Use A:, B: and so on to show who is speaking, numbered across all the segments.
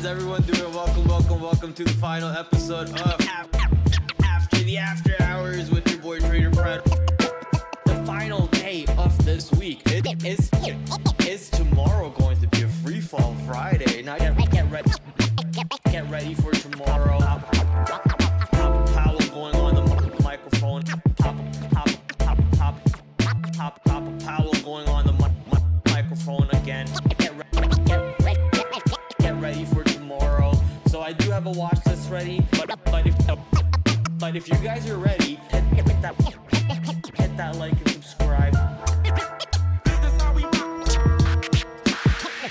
A: How's everyone doing? Welcome to the final episode of After the After Hours with your boy TraderPrad. The final day of this week is tomorrow going to be a free fall Friday. Now get ready for tomorrow. Powell going on the microphone. Powell going on the microphone again. Get ready for tomorrow. So I do have a watch list ready, but if you guys are ready, hit that like and subscribe.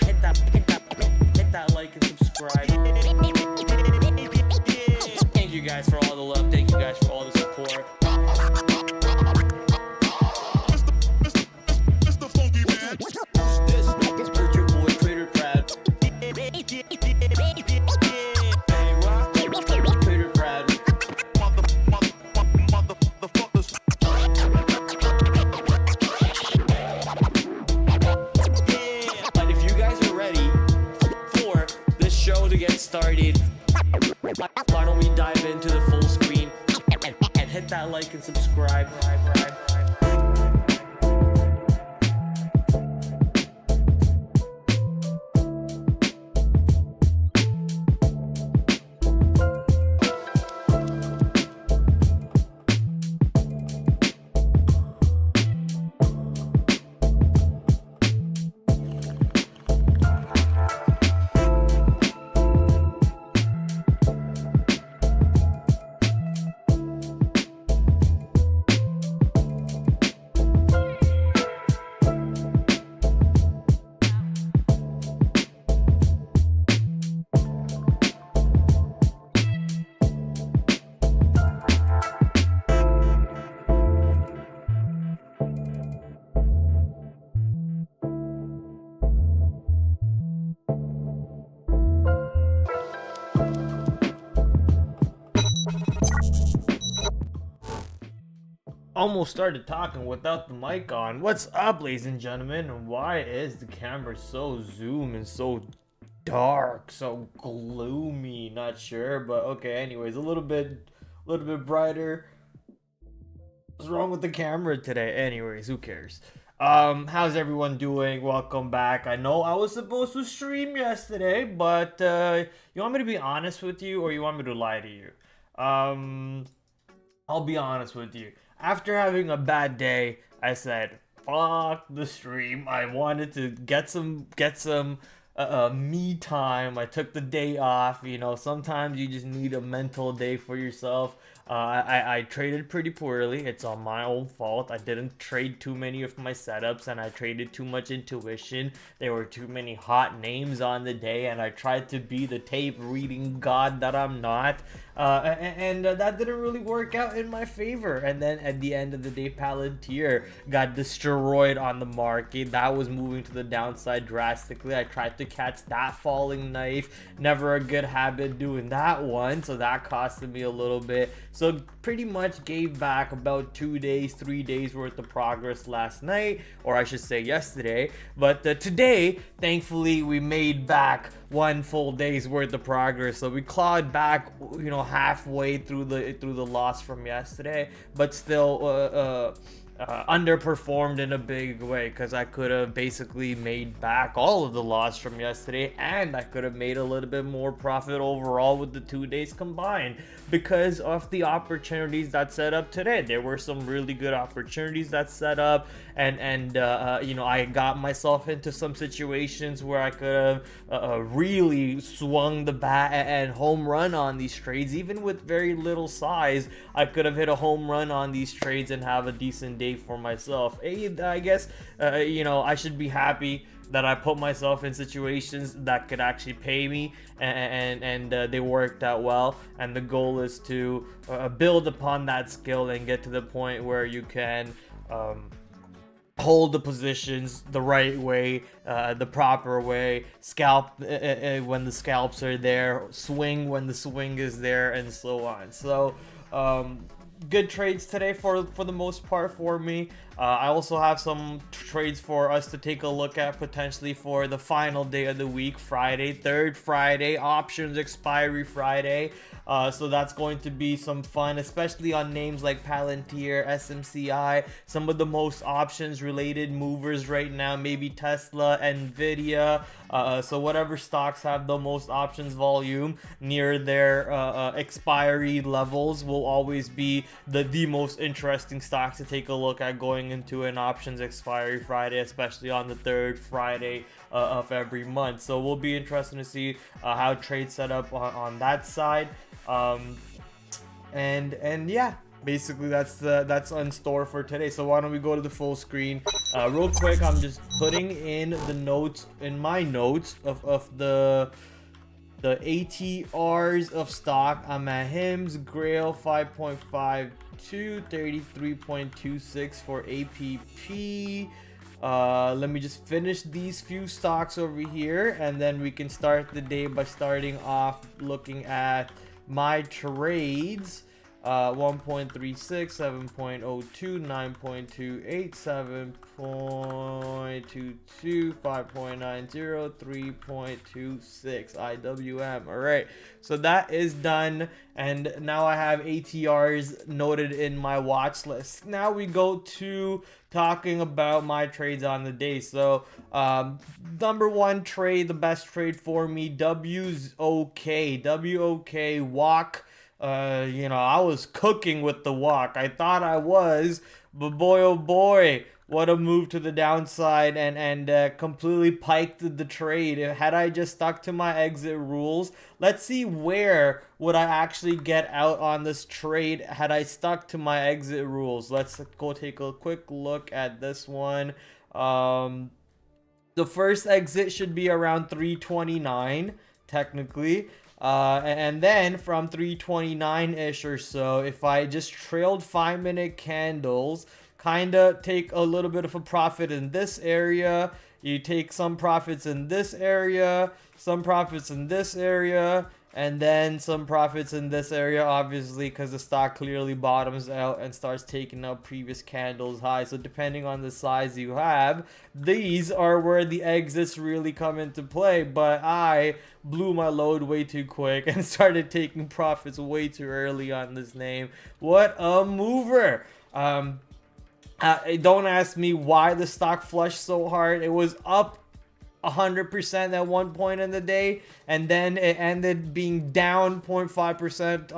A: Hit that like and subscribe. Thank you guys for all the love. Thank you guys for all the support. This is your boy TraderPrad. TraderPrad. But if you guys are ready for this show to get started, why don't we dive into the full screen and hit that like and subscribe. Almost started talking without the mic on. What's up, ladies and gentlemen? Why is the camera so zoom and so dark, so gloomy? Not sure, but okay. Anyways, a little bit brighter. What's wrong with the camera today? Anyways, who cares? How's everyone doing? Welcome back. I know I was supposed to stream yesterday, but you want me to be honest with you, or you want me to lie to you? I'll be honest with you. After having a bad day, I said, fuck the stream. I wanted to get some me time. I took the day off. You know, sometimes you just need a mental day for yourself. I traded pretty poorly. It's on my own fault. I didn't trade too many of my setups, and I traded too much intuition. There were too many hot names on the day, and I tried to be the tape reading god that I'm not. And that didn't really work out in my favor. And then at the end of the day, Palantir got destroyed on the market. That was moving to the downside drastically. I tried to catch that falling knife. Never a good habit doing that one, so that costed me a little bit. So pretty much gave back about 3 days worth of progress last night, or I should say yesterday. But today, thankfully, we made back 1 full day's worth of progress. So we clawed back, you know, halfway through the loss from yesterday, but still underperformed in a big way, because I could have basically made back all of the loss from yesterday, and I could have made a little bit more profit overall with the 2 days combined because of the opportunities that set up today. There were some really good opportunities that set up, and you know, I got myself into some situations where I could have really swung the bat and home run on these trades. Even with very little size, I could have hit a home run on these trades and have a decent day for myself. I guess you know, I should be happy that I put myself in situations that could actually pay me, and they worked out well. And the goal is to build upon that skill and get to the point where you can hold the positions the right way, the proper way, scalp when the scalps are there, swing when the swing is there, and so on. So good trades today for the most part for me. I also have some trades for us to take a look at potentially for the final day of the week, Friday, third Friday, options expiry Friday. So that's going to be some fun, especially on names like Palantir, SMCI, some of the most options related movers right now, maybe Tesla, Nvidia. So whatever stocks have the most options volume near their expiry levels will always be the most interesting stocks to take a look at going into an options expiry Friday, especially on the third Friday of every month. So we'll be interested to see how trades set up on that side. And yeah, basically that's on store for today. So why don't we go to the full screen real quick. I'm just putting in the notes in my notes of the ATRs of stock. I'm at HIMS, Grail 5.52, 33.26 for APP. Let me just finish these few stocks over here, and then we can start the day by starting off looking at my trades. 1.36, 7.02, 9.28, 7.22, 5.90, 3.26 IWM. All right, so that is done, and now I have ATRs noted in my watch list. Now we go to talking about my trades on the day. So number one trade, the best trade for me, WOK walk. I was cooking with the walk. I thought I was, but boy, oh boy, what a move to the downside, and completely piked the trade. Had I just stuck to my exit rules, let's see where would I actually get out on this trade had I stuck to my exit rules. Let's go take a quick look at this one. The first exit should be around 329, technically. And then from 329-ish or so, if I just trailed 5-minute candles, kind of take a little bit of a profit in this area, you take some profits in this area, some profits in this area, and then some profits in this area, obviously, because the stock clearly bottoms out and starts taking up previous candles high. So depending on the size you have, these are where the exits really come into play. But I blew my load way too quick and started taking profits way too early on this name. What a mover! Don't ask me why the stock flushed so hard. It was up 100% at one point in the day, and then it ended being down 0.5%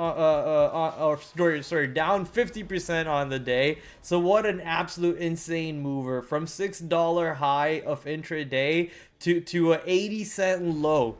A: down 50% on the day. So what an absolute insane mover from $6 high of intraday to a 80-cent low.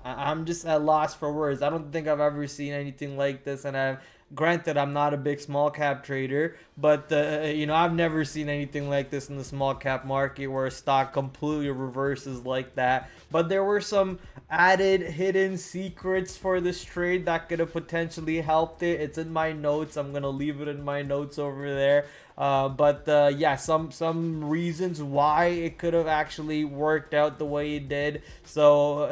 A: I'm just at loss for words. I don't think I've ever seen anything like this, and granted, I'm not a big small cap trader, but I've never seen anything like this in the small cap market where a stock completely reverses like that. But there were some added hidden secrets for this trade that could have potentially helped it. It's in my notes. I'm gonna leave it in my notes over there. Yeah, some reasons why it could have actually worked out the way it did. So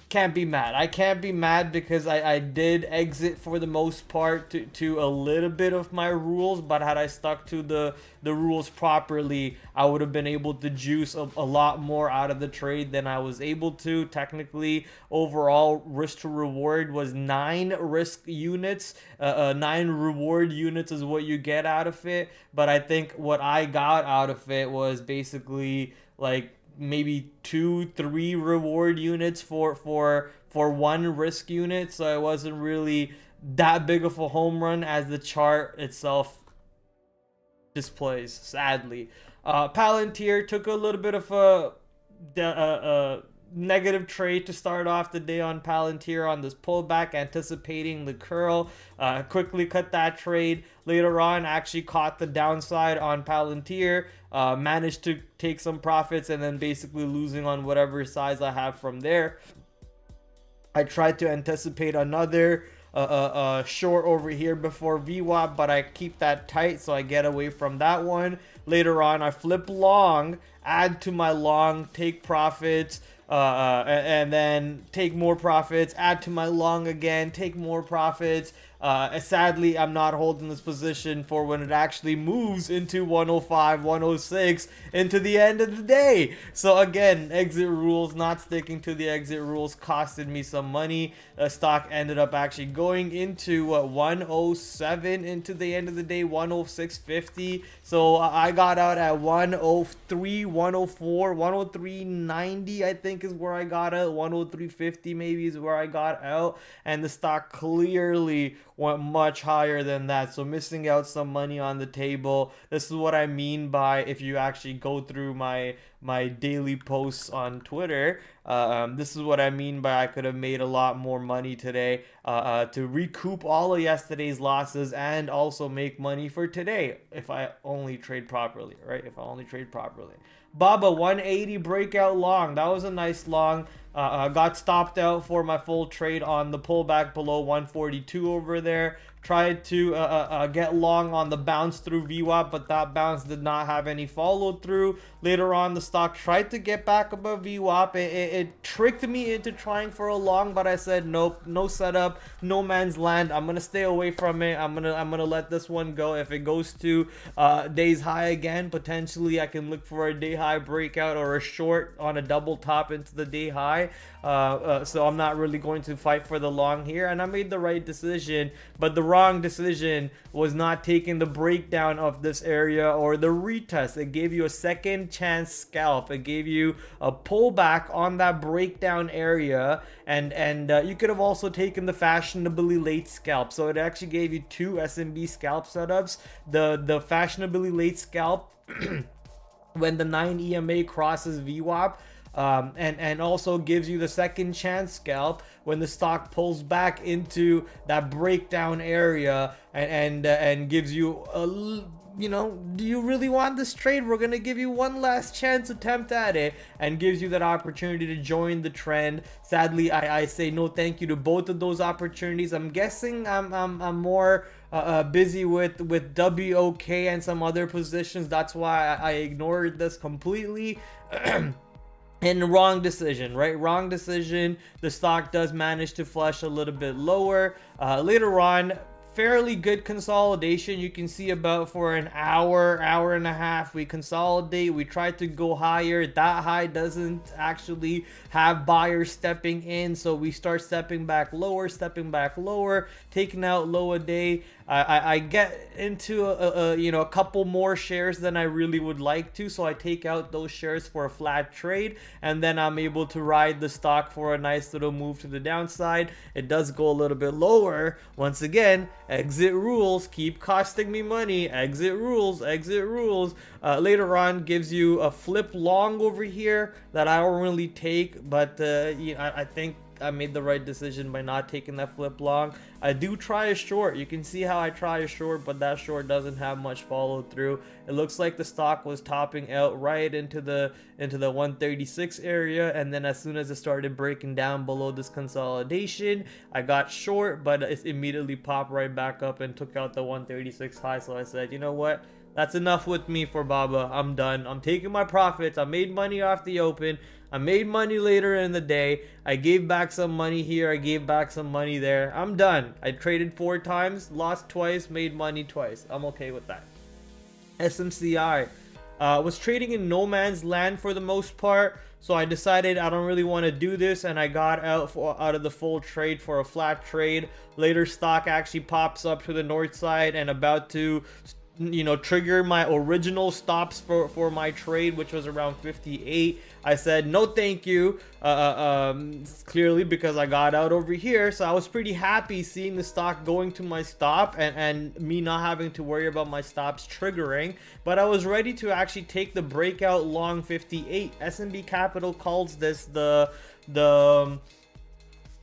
A: can't be mad. I can't be mad because I did exit for the most part to a little bit of my rules, but had I stuck to the rules properly, I would have been able to juice a lot more out of the trade than I was able to. Technically, overall risk to reward was 9 risk units. 9 reward units is what you get out of it, but I think what I got out of it was basically like maybe 2-3 reward units for 1 risk unit. So it wasn't really that big of a home run as the chart itself displays, sadly. Palantir took a little bit of a negative trade to start off the day on Palantir on this pullback, anticipating the curl. Quickly cut that trade. Later on, actually caught the downside on Palantir. Managed to take some profits and then basically losing on whatever size I have from there. I tried to anticipate another short over here before VWAP, but I keep that tight so I get away from that one. Later on, I flip long, add to my long, take profits, and then take more profits, add to my long again, take more profits, Sadly, I'm not holding this position for when it actually moves into 105, 106 into the end of the day. So again, exit rules, not sticking to the exit rules costed me some money. Stock ended up actually going into 107 into the end of the day, 106.50. So I got out at 103, 104, 103.90, I think is where I got out. 103.50 maybe is where I got out, and the stock clearly went much higher than that, so missing out some money on the table. This is what I mean by, if you actually go through my daily posts on Twitter, this is what I mean by I could have made a lot more money today to recoup all of yesterday's losses and also make money for today if I only trade properly, right? If I only trade properly. Baba 180 breakout long, that was a nice long. Got stopped out for my full trade on the pullback below 142 over there. Tried to get long on the bounce through VWAP, but that bounce did not have any follow through. Later on, the stock tried to get back above VWAP. It tricked me into trying for a long, but I said nope, no setup, no man's land. I'm gonna stay away from it. I'm gonna let this one go. If it goes to day's high again, potentially I can look for a day high breakout or a short on a double top into the day high. So I'm not really going to fight for the long here, and I made the right decision. But the wrong decision was not taking the breakdown of this area or the retest. It gave you a second chance scalp. It gave you a pullback on that breakdown area, and you could have also taken the fashionably late scalp. So it actually gave you two SMB scalp setups. The fashionably late scalp when the 9 EMA crosses VWAP, and also gives you the second chance scalp when the stock pulls back into that breakdown area, and gives you a, you know, do you really want this trade? We're gonna give you one last chance attempt at it, and gives you that opportunity to join the trend. Sadly, I say no thank you to both of those opportunities. I'm guessing I'm more busy with WOK and some other positions. That's why I ignored this completely. And wrong decision, right? Wrong decision. The stock does manage to flush a little bit lower. Later on, fairly good consolidation. You can see about for an hour and a half, we consolidate. We try to go higher. That high doesn't actually have buyers stepping in, so we start stepping back lower, taking out low a day. I get into a couple more shares than I really would like to, so I take out those shares for a flat trade, and then I'm able to ride the stock for a nice little move to the downside. It does go a little bit lower. Once again, exit rules keep costing me money. Exit rules. Later on gives you a flip long over here that I don't really take, but I think I made the right decision by not taking that flip long. I do try a short. You can see how I try a short, but that short doesn't have much follow through. It looks like the stock was topping out right into the 136 area, and then as soon as it started breaking down below this consolidation, I got short, but it immediately popped right back up and took out the 136 high. So I said, you know what? That's enough with me for Baba. I'm done. I'm taking my profits. I made money off the open. I made money later in the day. I gave back some money here. I gave back some money there. I'm done. I traded 4 times, lost twice, made money twice. I'm okay with that. SMCI was trading in no man's land for the most part, so I decided I don't really want to do this, and I got out of the full trade for a flat trade. Later, stock actually pops up to the north side and about to trigger my original stops for my trade, which was around 58. I said no thank you, clearly because I got out over here. So I was pretty happy seeing the stock going to my stop and me not having to worry about my stops triggering. But I was ready to actually take the breakout long 58. S&B Capital calls this the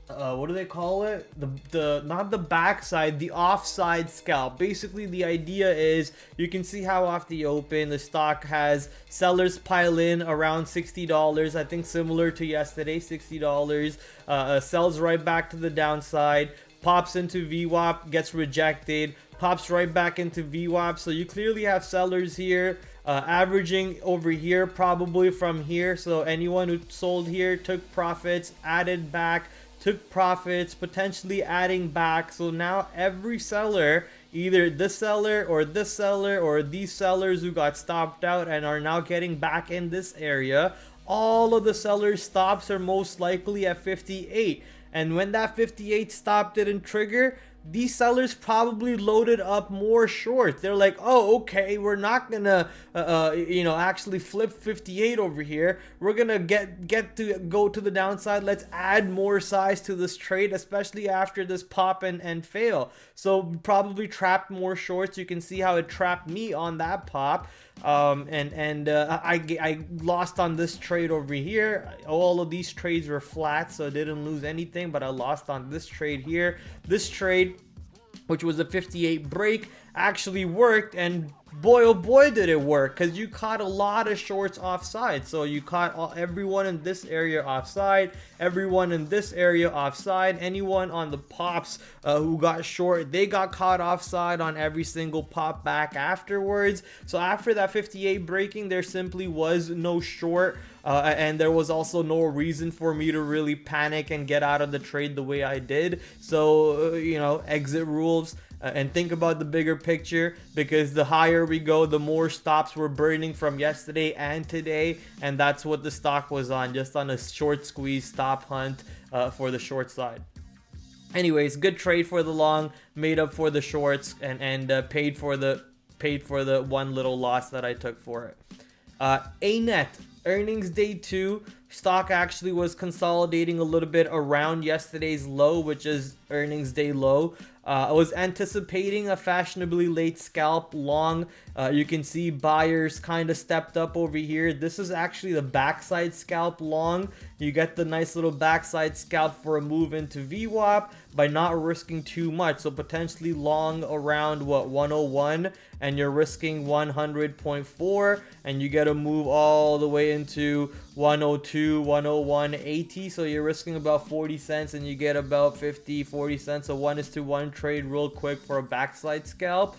A: what do they call it? The not the backside, the offside scalp. Basically, the idea is you can see how off the open the stock has sellers pile in around $60. I think similar to yesterday, $60. Sells right back to the downside, pops into VWAP, gets rejected, pops right back into VWAP. So you clearly have sellers here. Averaging over here, probably from here. So anyone who sold here took profits, added back took profits, potentially adding back. So now every seller, either this seller or this seller or these sellers who got stopped out and are now getting back in this area, all of the sellers stops are most likely at 58. And when that 58 stop didn't trigger, these sellers probably loaded up more shorts. They're like, oh, okay, we're not gonna actually flip 58 over here. We're gonna get to go to the downside. Let's add more size to this trade, especially after this pop and fail. So probably trapped more shorts. You can see how it trapped me on that pop. I lost on this trade over here. All of these trades were flat, so I didn't lose anything, but I lost on this trade here. This trade, which was a 58 break, actually worked, and boy oh boy did it work, because you caught a lot of shorts offside. So you caught everyone in this area offside, everyone in this area offside, anyone on the pops who got short, they got caught offside on every single pop back afterwards. So after that 58 breaking, there simply was no short, and there was also no reason for me to really panic and get out of the trade the way I did. So exit rules. And think about the bigger picture, because the higher we go, the more stops we're burning from yesterday and today, and that's what the stock was on, just on a short squeeze stop hunt for the short side. Anyways, good trade for the long, made up for the shorts, and paid for the one little loss that I took for it. ANET earnings day 2. Stock actually was consolidating a little bit around yesterday's low, which is earnings day low. I was anticipating a fashionably late scalp long. You can see buyers kind of stepped up over here. This is actually the backside scalp long. You get the nice little backside scalp for a move into VWAP by not risking too much. So potentially long around 101, and you're risking 100.4, and you get a move all the way into 102, 101, 80. So you're risking about 40 cents, and you get about 40 cents. So 1:1 trade real quick for a backside scalp.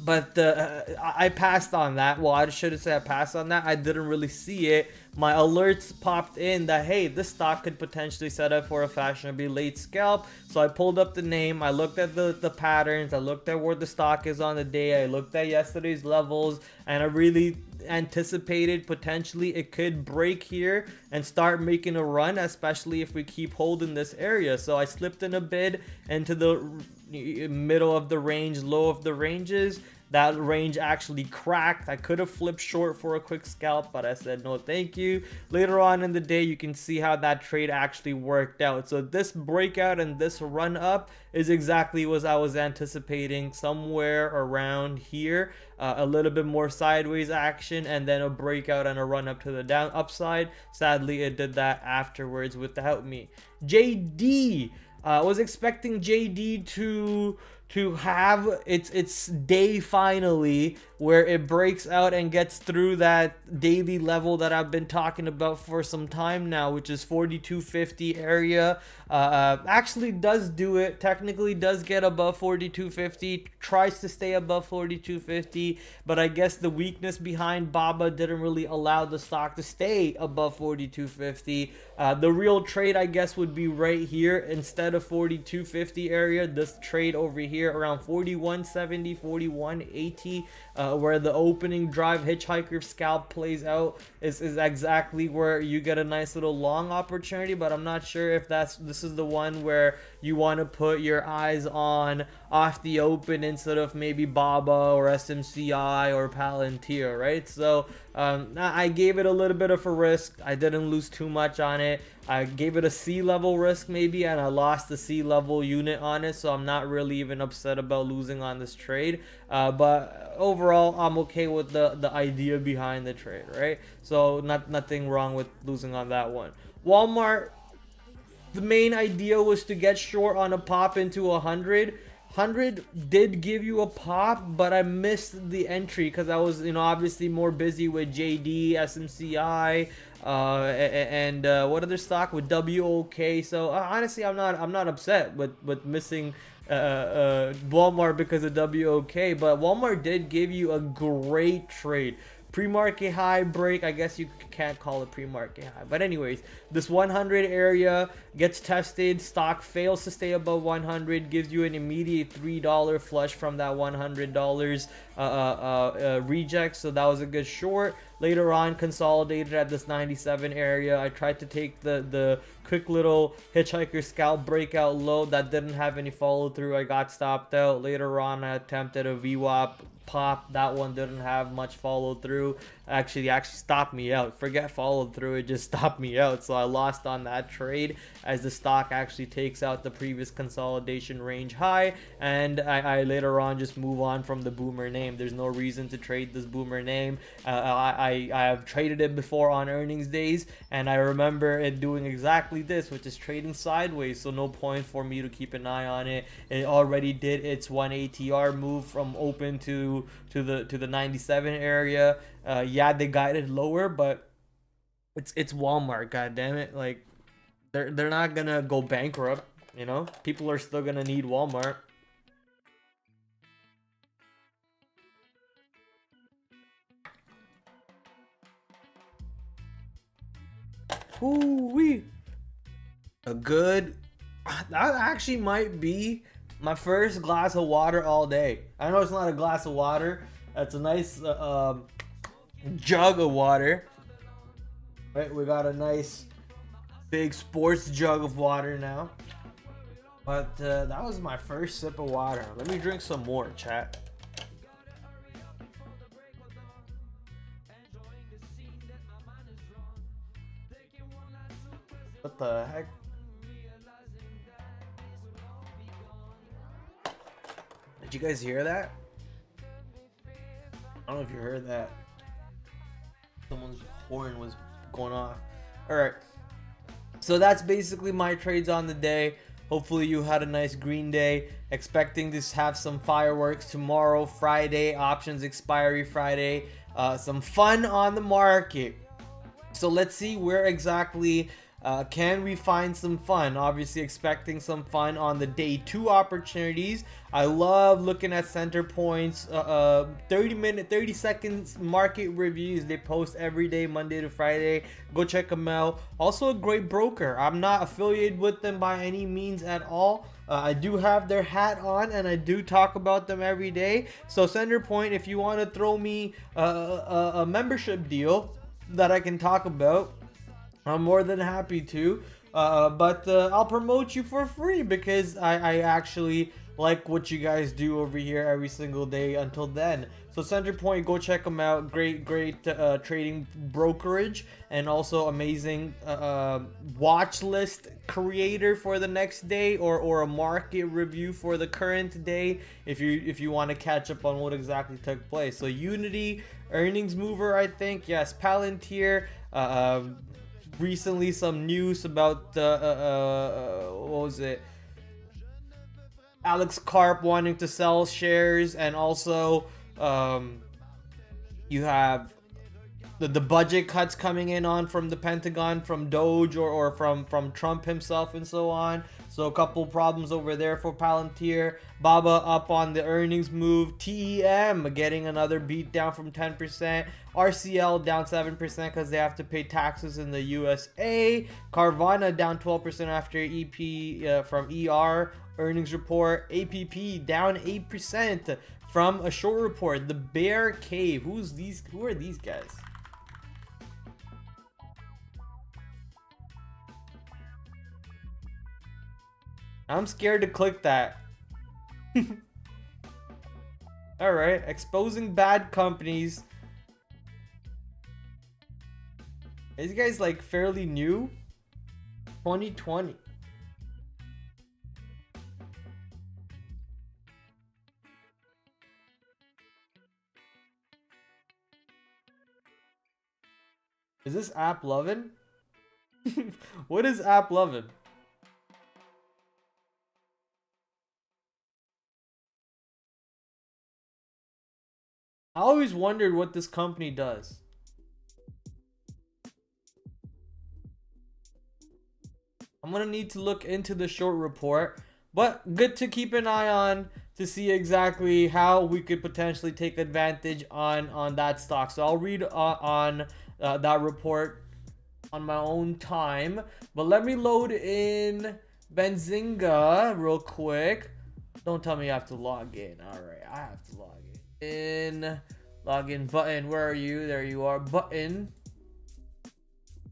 A: But I passed on that. Well, I shouldn't say I passed on that. I didn't really see it. My alerts popped in that, hey, this stock could potentially set up for a fashionably late scalp. So I pulled up the name. I looked at the patterns. I looked at where the stock is on the day. I looked at yesterday's levels, and I really anticipated potentially it could break here and start making a run, especially if we keep holding this area. So I slipped in a bid into the middle of the range, low of the ranges. That range actually cracked. I could have flipped short for a quick scalp, but I said no thank you. Later on in the day, you can see how that trade actually worked out. So this breakout and this run up is exactly what I was anticipating, somewhere around here. A little bit more sideways action, and then a breakout and a run up to the upside. Sadly, it did that afterwards without me. JD, I was expecting JD to have its day finally, where it breaks out and gets through that daily level that I've been talking about for some time now, which is 4250 area. Actually does do it, technically does get above 4250, tries to stay above 4250, but I guess the weakness behind BABA didn't really allow the stock to stay above 4250. The real trade, I guess, would be right here instead of 4250 area. This trade over here around 4170, 4180, where the opening drive hitchhiker scalp plays out is exactly where you get a nice little long opportunity. But I'm not sure if this is the one where you want to put your eyes on off the open instead of maybe BABA or SMCI or Palantir, right? So I gave it a little bit of a risk. I didn't lose too much on it. I gave it a C level risk maybe, and I lost the C level unit on it, so I'm not really even upset about losing on this trade. But overall, I'm okay with the idea behind the trade, right? So nothing wrong with losing on that one. Walmart, the main idea was to get short on a pop into 100. 100 did give you a pop, but I missed the entry because I was, obviously more busy with JD, SMCI, and what other stock with WOK. So honestly, I'm not upset with missing Walmart because of WOK, but Walmart did give you a great trade. Pre-market high break, I guess you can't call it pre-market high, but anyways, this 100 area, gets tested, stock fails to stay above 100, gives you an immediate $3 flush from that $100 reject. So that was a good short. Later on, consolidated at this 97 area. I tried to take the quick little hitchhiker scalp breakout low that didn't have any follow through. I got stopped out. Later on, I attempted a VWAP pop. That one didn't have much follow through. Actually stopped me out. Forget follow through, it just stopped me out. So I lost on that trade as the stock actually takes out the previous consolidation range high, and I later on just move on from the boomer name. There's no reason to trade this boomer name. I have traded it before on earnings days, and I remember it doing exactly this, which is trading sideways. So no point for me to keep an eye on it. It already did its 1 ATR move from open to the 97 area. Yeah, they guided lower, but it's Walmart, god damn it. Like they're not gonna go bankrupt, you know? People are still gonna need Walmart. Ooh-wee. A good, that actually might be my first glass of water all day. I know it's not a glass of water. That's a nice jug of water. Right, we got a nice big sports jug of water now. But that was my first sip of water. Let me drink some more, chat. What the heck? Did you guys hear that? I don't know if you heard that. Someone's horn was going off. Alright. So that's basically my trades on the day. Hopefully you had a nice green day. Expecting to have some fireworks tomorrow, Friday, options expiry Friday. Some fun on the market. So let's see where exactly can we find some fun. Obviously expecting some fun on the day 2 opportunities. I love looking at center points, 30 seconds market reviews. They post every day, Monday to Friday. Go check them out. Also a great broker. I'm not affiliated with them by any means at all. I do have their hat on and I do talk about them every day. So center point, if you want to throw me a membership deal that I can talk about, I'm more than happy to, but I'll promote you for free because I actually like what you guys do over here every single day until then. So Centerpoint, go check them out. Great trading brokerage, and also amazing watch list creator for the next day, or a market review for the current day if you want to catch up on what exactly took place. So Unity, earnings mover, I think. Yes, Palantir. Recently some news about what was it, Alex Karp wanting to sell shares, and also you have the budget cuts coming in on from the Pentagon, from Doge, or from Trump himself, and so on. So a couple problems over there for Palantir. Baba up on the earnings move. TEM getting another beat down from 10%. RCL down 7% because they have to pay taxes in the USA. Carvana down 12% after EP from ER earnings report. APP down 8% from a short report. The Bear Cave. Who are these guys? I'm scared to click that. Alright, exposing bad companies. Are these guys like fairly new? 2020. Is this app loving? What is app loving? I always wondered what this company does. I'm gonna need to look into the short report, but good to keep an eye on to see exactly how we could potentially take advantage on that stock. So I'll read on that report on my own time. But let me load in Benzinga real quick. Don't tell me you have to log in. All right, I have to log in. Log in button. Where are you? There you are. Button.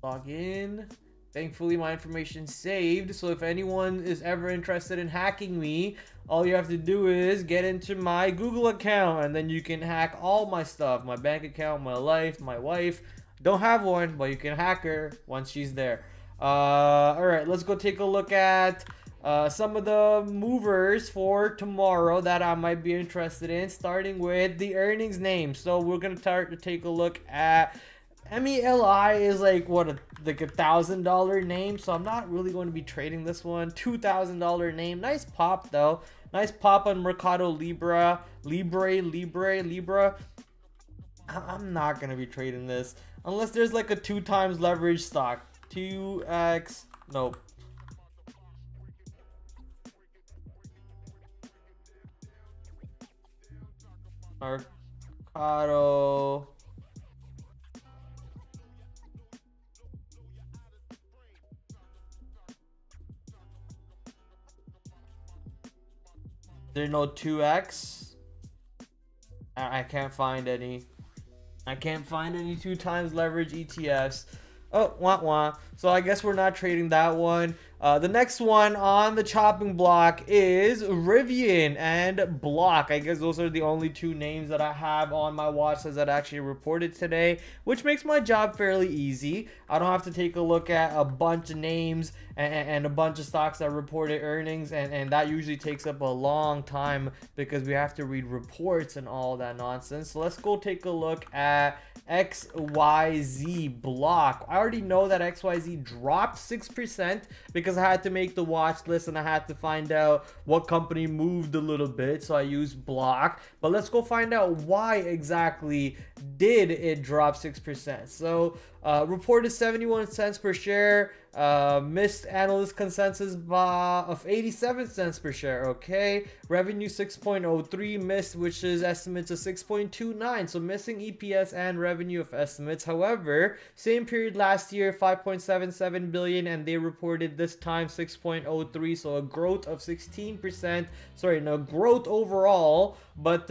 A: Log in. Thankfully, my information saved. So if anyone is ever interested in hacking me, all you have to do is get into my Google account, and then you can hack all my stuff. My bank account, my life, my wife. Don't have one, but you can hack her once she's there. All right, let's go take a look at some of the movers for tomorrow that I might be interested in, starting with the earnings name. So we're gonna start to take a look at MELI is like what, like $1,000 name, so I'm not really going to be trading this one. $2,000 name, nice pop though, nice pop on Mercado Libre. I'm not gonna be trading this unless there's like a 2 times leverage stock. 2x, nope. Mercado. There's no 2x. I can't find any. I can't find any 2 times leverage ETFs. Oh, wah wah. So I guess we're not trading that one. The next one on the chopping block is Rivian and Block. I guess those are the only 2 names that I have on my watch list that actually reported today, which makes my job fairly easy. I don't have to take a look at a bunch of names and a bunch of stocks that reported earnings, and that usually takes up a long time because we have to read reports and all that nonsense. So let's go take a look at XYZ Block. I already know that XYZ dropped 6% because I had to make the watch list and I had to find out what company moved a little bit, so I used Block. But let's go find out why exactly did it drop 6%. So reported 71 cents per share, missed analyst consensus of 87 cents per share. Okay, revenue 6.03, missed, which is estimates of 6.29, so missing EPS and revenue of estimates. However, same period last year 5.77 billion, and they reported this time 6.03, so a growth of 16%. Sorry, no, growth overall, but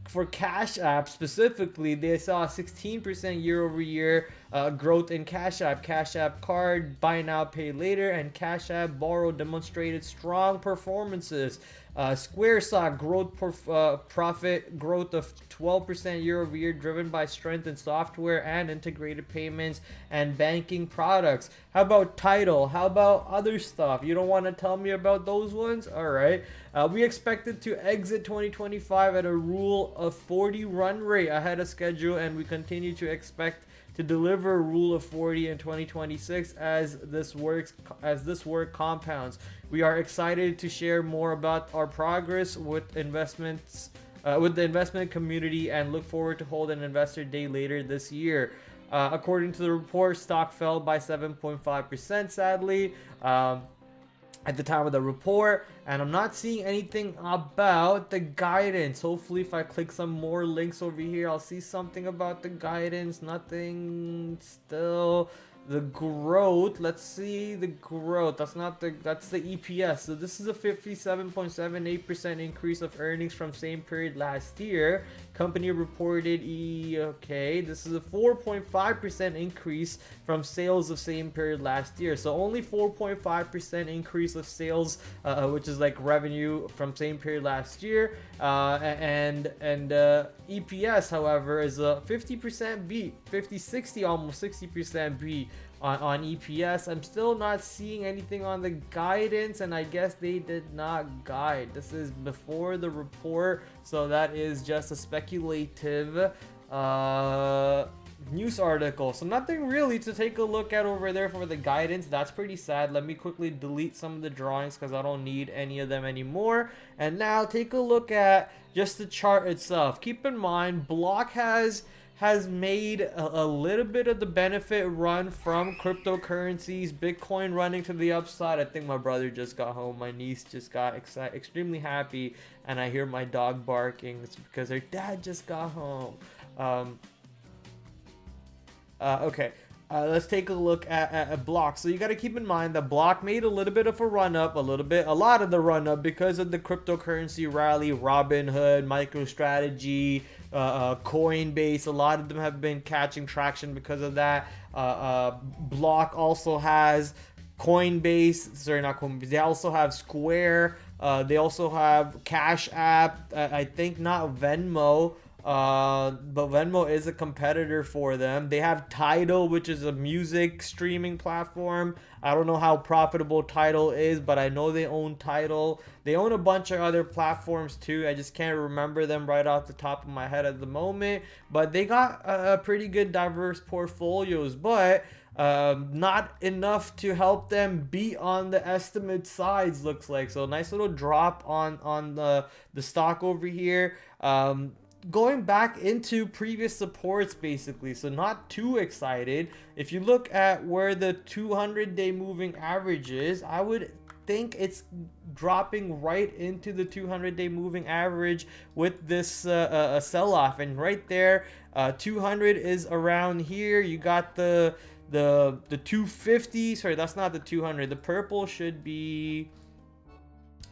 A: for Cash App specifically, they saw a 16% year over year growth in Cash App Card, Buy Now Pay Later, and Cash App Borrow demonstrated strong performances. Square saw profit growth of 12% year over year, driven by strength in software and integrated payments and banking products. How about Tidal? How about other stuff? You don't want to tell me about those ones? All right. We expected to exit 2025 at a Rule of 40 run rate ahead of schedule, and we continue to expect to deliver a Rule of 40 in 2026 as this work compounds. We are excited to share more about our progress with the investment community, and look forward to hold an investor day later this year. According to the report, stock fell by 7.5%, sadly, at the time of the report, and I'm not seeing anything about the guidance. Hopefully if I click some more links over here, I'll see something about the guidance. Nothing still. The growth, let's see the growth. That's the EPS. So this is a 57.78% increase of earnings from same period last year. Company reported okay, this is a 4.5% increase from sales of same period last year. So only 4.5% increase of sales, which is like revenue from same period last year. And EPS, however, is a 50% beat, 60, almost 60% beat on EPS. I'm still not seeing anything on the guidance, and I guess they did not guide. This is before the report, so that is just a speculative news article. So nothing really to take a look at over there for the guidance. That's pretty sad. Let me quickly delete some of the drawings because I don't need any of them anymore. And now take a look at just the chart itself. Keep in mind, Block has made a little bit of the benefit run from cryptocurrencies, Bitcoin running to the upside. I think my brother just got home. My niece just got extremely happy, and I hear my dog barking. It's because her dad just got home. Okay. Let's take a look at Block. So you got to keep in mind that Block made a little bit of a run up, a lot of the run up because of the cryptocurrency rally. Robinhood, MicroStrategy, Coinbase, a lot of them have been catching traction because of that. Block also has Coinbase, sorry, not Coinbase. They also have Square. They also have Cash App. I think not Venmo. But Venmo is a competitor for them. They have Tidal, which is a music streaming platform. I don't know how profitable Tidal is, but I know they own Tidal. They own a bunch of other platforms too. I just can't remember them right off the top of my head at the moment. But they got a pretty good diverse portfolios, but not enough to help them beat on the estimate sides, looks like. So nice little drop on the stock over here. Going back into previous supports basically, so not too excited. If you look at where the 200-day moving average is, I would think it's dropping right into the 200-day moving average with this sell-off, and right there 200 is around here. You got the 250, sorry, that's not the 200. The purple should be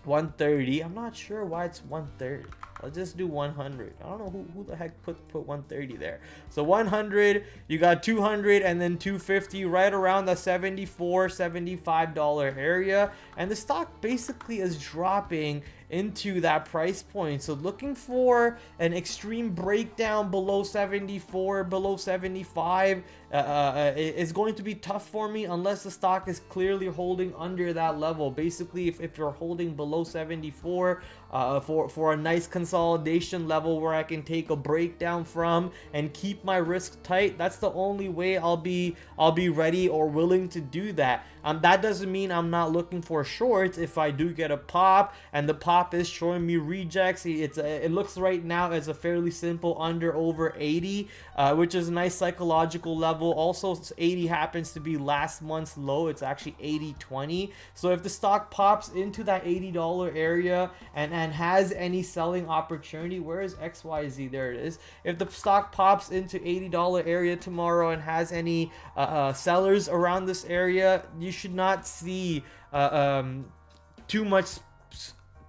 A: 130. I'm not sure why it's 130. I'll just do 100. I don't know who the heck put 130 there. So 100, you got 200, and then 250 right around the $74-$75 area, and the stock basically is dropping into that price point. So looking for an extreme breakdown below 74, below 75 is going to be tough for me unless the stock is clearly holding under that level. Basically, if you're holding below 74 for a nice consolidation level where I can take a breakdown from and keep my risk tight, that's the only way I'll be ready or willing to do that. That doesn't mean I'm not looking for shorts. If I do get a pop and the pop is showing me rejects, it looks right now as a fairly simple under over 80, which is a nice psychological level. Also, 80 happens to be last month's low. It's actually 80.20. So if the stock pops into that $80 area and has any selling opportunity, where is XYZ? There it is. If the stock pops into $80 area tomorrow and has any sellers around this area, you should not see too much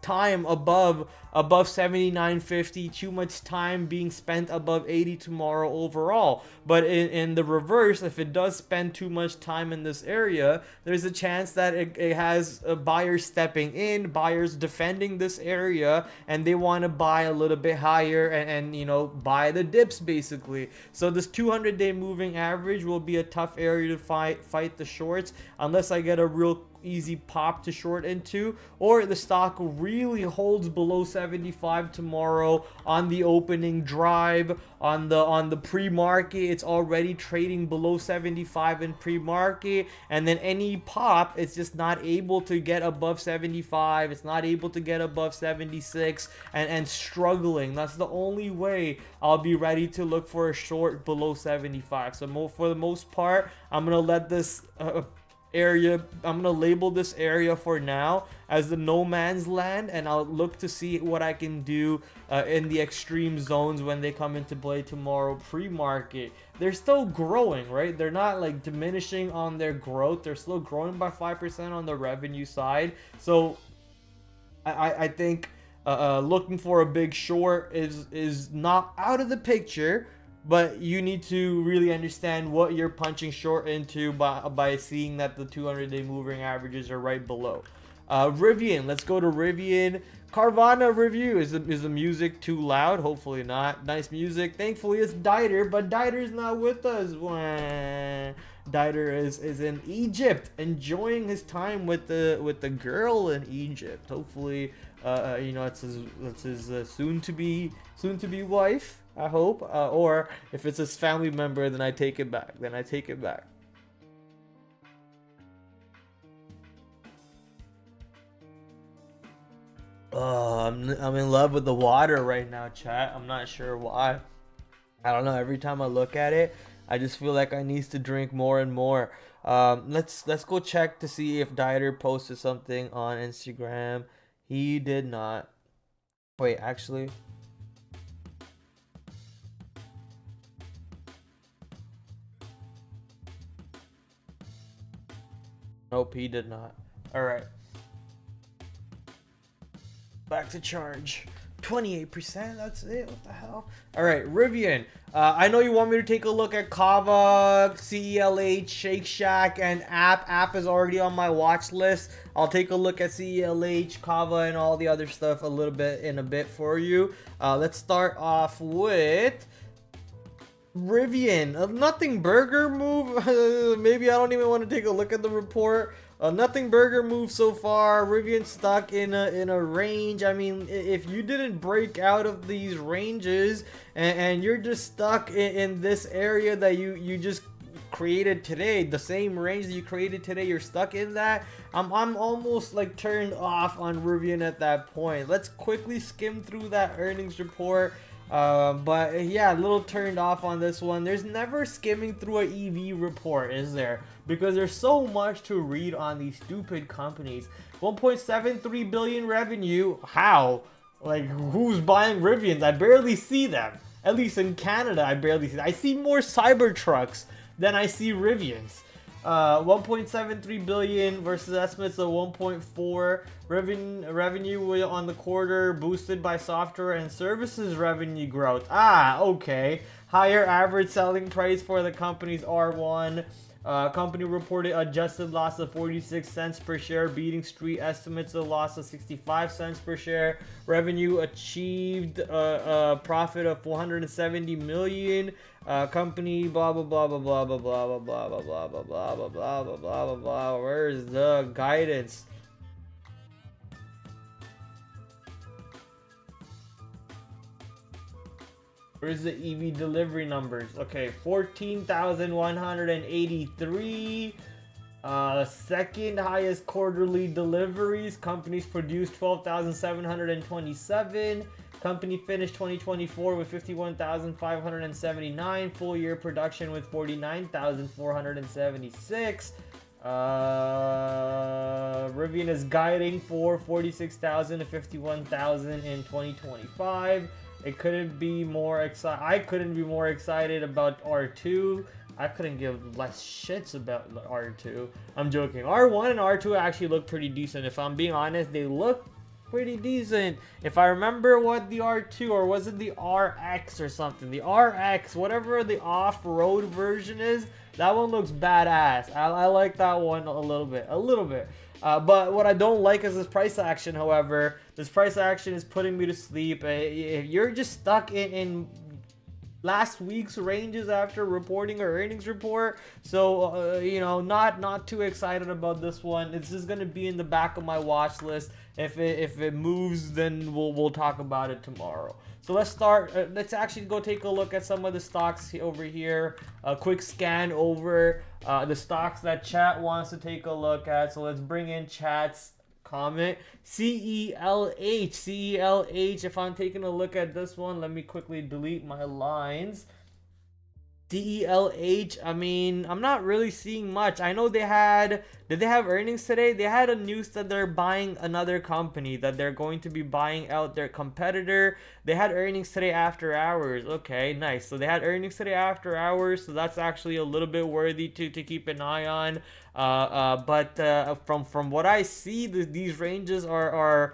A: time above 79.50, too much time being spent above 80 tomorrow overall. But in the reverse, if it does spend too much time in this area, there's a chance that it has buyers stepping in, buyers defending this area, and they want to buy a little bit higher and you know, buy the dips basically. So this 200-day moving average will be a tough area to fight the shorts unless I get a real easy pop to short into, or the stock really holds below 75 tomorrow on the opening drive. On the pre-market, it's already trading below 75 in pre-market, and then any pop, it's just not able to get above 75, it's not able to get above 76, and struggling. That's the only way I'll be ready to look for a short below 75. So for the most part, I'm gonna let this area, I'm gonna label this area for now as the no man's land, and I'll look to see what I can do in the extreme zones when they come into play tomorrow pre-market. They're still growing, right? They're not like diminishing on their growth. They're still growing by 5% on the revenue side. So I think looking for a big short is not out of the picture, but you need to really understand what you're punching short into by seeing that the 200-day moving averages are right below. Rivian, let's go to Rivian. Carvana review. Is the music too loud? Hopefully not. Nice music. Thankfully it's Dieter, but Dieter's not with us. Dieter is in Egypt, enjoying his time with the girl in Egypt. Hopefully, you know, it's his soon to be wife, I hope. Or if it's his family member, then I take it back. I'm in love with the water right now, chat. I'm not sure why. I don't know. Every time I look at it, I just feel like I need to drink more and more. Let's go check to see if Dieter posted something on Instagram. He did not. Wait, actually. Nope, he did not. All right. Back to charge. 28%, that's it. What the hell? All right, Rivian. I know you want me to take a look at Kava, CELH, Shake Shack, and App. App is already on my watch list. I'll take a look at CELH, Kava, and all the other stuff a little bit in a bit for you. Let's start off with Rivian. A nothing burger move. Maybe I don't even want to take a look at the report. Nothing burger move so far. Rivian stuck in a range. I mean, if you didn't break out of these ranges and you're just stuck in this area that you just created today, the same range that you created today, you're stuck in that. I'm almost like turned off on Rivian at that point. Let's quickly skim through that earnings report. But yeah, a little turned off on this one. There's never skimming through an EV report, is there? Because there's so much to read on these stupid companies. 1.73 billion revenue. How? Like, who's buying Rivians? I barely see them. At least in Canada, I barely see them. I see more Cybertrucks than I see Rivians. 1.73 billion versus estimates of 1.4. Revenue on the quarter boosted by software and services revenue growth. Okay. Higher average selling price for the company's R1. Company reported adjusted loss of 46 cents per share, beating street estimates of loss of 65 cents per share. Revenue achieved a profit of 470 million. Company blah blah blah blah blah blah blah blah blah blah blah blah blah blah blah blah blah blah. Where's the guidance? Where's the EV delivery numbers? Okay, 14,183. Second highest quarterly deliveries. Companies produced 12,727. Company finished 2024 with 51,579. Full year production with 49,476. Rivian is guiding for 46,000 to 51,000 in 2025. It couldn't be more excited. I couldn't be more excited about R2. I couldn't give less shits about R2. I'm joking. R1 and R2 actually look pretty decent. If I'm being honest, they look pretty decent. If I remember what the R2, or was it the RX or something? The RX, whatever the off-road version is, that one looks badass. I like that one a little bit. But what I don't like is this price action, however. This price action is putting me to sleep. If you're just stuck in last week's ranges after reporting our earnings report, so you know, not too excited about this one. It's just gonna be in the back of my watch list. If it moves, then we'll talk about it tomorrow. So let's start. Let's actually go take a look at some of the stocks over here. A quick scan over the stocks that chat wants to take a look at. So let's bring in chat's comment. CELH. If I'm taking a look at this one, let me quickly delete my lines. CELH, I mean, I'm not really seeing much. I know did they have earnings today? They had a news that they're buying another company, that they're going to be buying out their competitor. They had earnings today after hours. Okay, nice. So they had earnings today after hours, so that's actually a little bit worthy to keep an eye on. But from what I see, these ranges are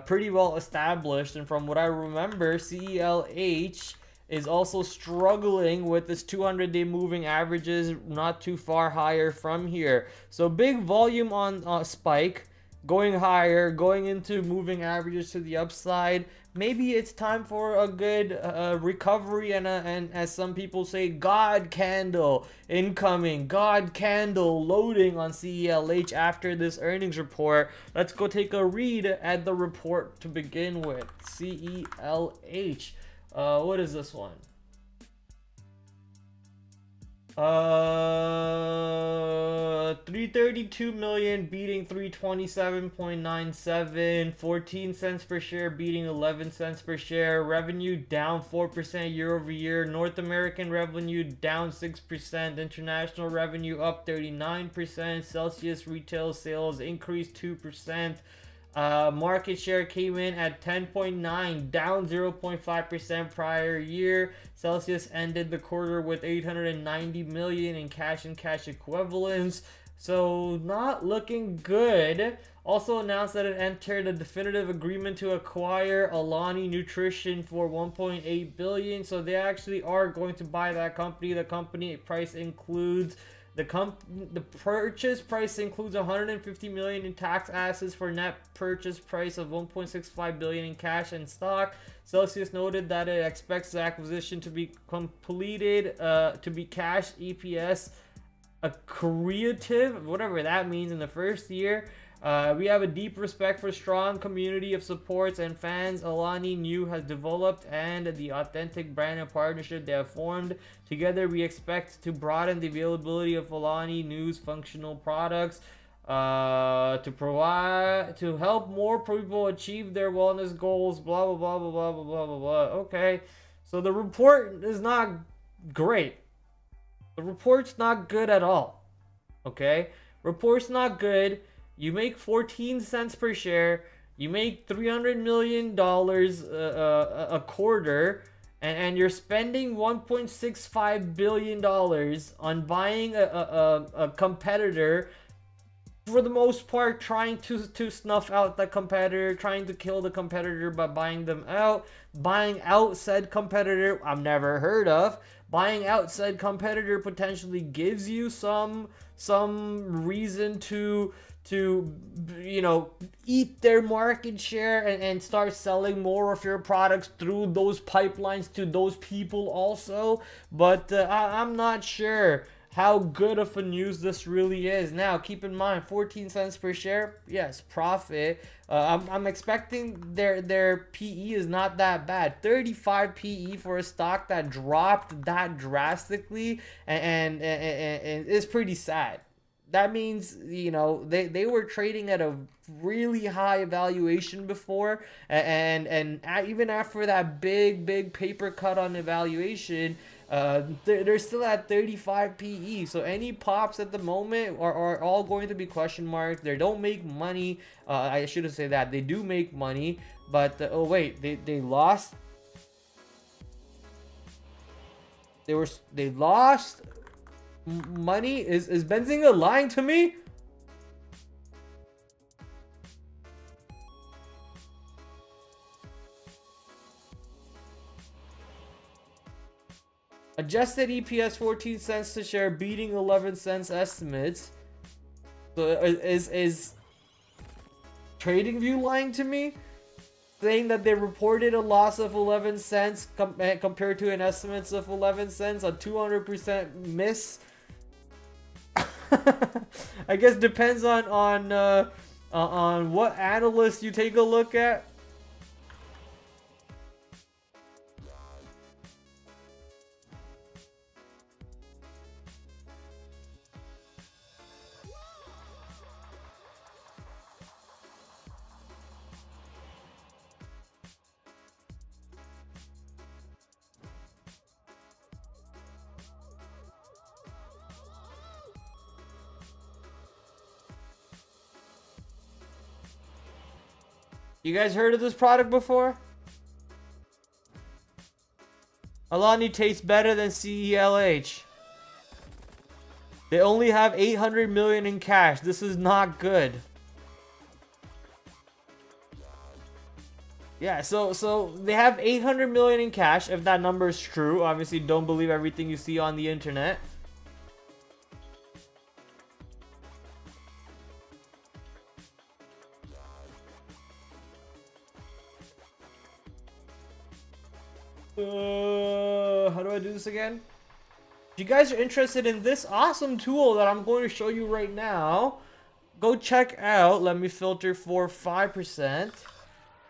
A: pretty well established, and from what I remember, CELH is also struggling with this 200-day moving averages not too far higher from here. So big volume on spike, going higher, going into moving averages to the upside. Maybe it's time for a good recovery and as some people say, God candle incoming, God candle loading on CELH after this earnings report. Let's go take a read at the report to begin with. CELH. What is this one? 332 million beating 327.97, 14 cents per share beating 11 cents per share. Revenue down 4% year over year. North American revenue down 6%. International revenue up 39%. Celsius retail sales increased 2%. Market share came in at 10.9, down 0.5% prior year. Celsius ended the quarter with 890 million in cash and cash equivalents. So not looking good. Also announced that it entered a definitive agreement to acquire Alani Nutrition for 1.8 billion. So they actually are going to buy that company. The company price includes the purchase price includes 150 million in tax assets for net purchase price of 1.65 billion in cash and stock. Celsius noted that it expects the acquisition to be completed to be cash EPS accretive, whatever that means, in the first year. We have a deep respect for strong community of supports and fans Alani Nu has developed and the authentic brand and partnership they have formed. Together, we expect to broaden the availability of Alani Nu's functional products to help more people achieve their wellness goals. Blah blah blah blah blah blah blah blah blah. Okay, so the report is not great. The report's not good at all. Okay, report's not good. You make 14 cents per share. You make $300 million a quarter, and you're spending $1.65 billion on buying a competitor. For the most part, trying to snuff out the competitor, trying to kill the competitor by buying them out. Buying out said competitor I've never heard of. Buying out said competitor potentially gives you some reason to eat their market share and start selling more of your products through those pipelines to those people also. But I'm not sure how good of a news this really is. Now, keep in mind, 14 cents per share, yes, profit. I'm expecting their PE is not that bad. 35 PE for a stock that dropped that drastically and is pretty sad. That means, they were trading at a really high valuation before, and even after that big paper cut on evaluation, they're still at 35 PE. So any pops at the moment are all going to be question marks. They don't make money. I shouldn't say that. They do make money, but oh wait, they lost. They lost money. Is Benzinga lying to me? Adjusted EPS 14 cents a share, beating 11 cents estimates. So is TradingView lying to me? Saying that they reported a loss of 11 cents compared to an estimates of 11 cents, a 200% miss. I guess depends on what analyst you take a look at. You guys heard of this product before? Alani tastes better than CELH. They only have 800 million in cash. This is not good. Yeah, so they have 800 million in cash, if that number is true. Obviously, don't believe everything you see on the internet. How do I do this again? If you guys are interested in this awesome tool that I'm going to show you right now, go check out. Let me filter for 5%.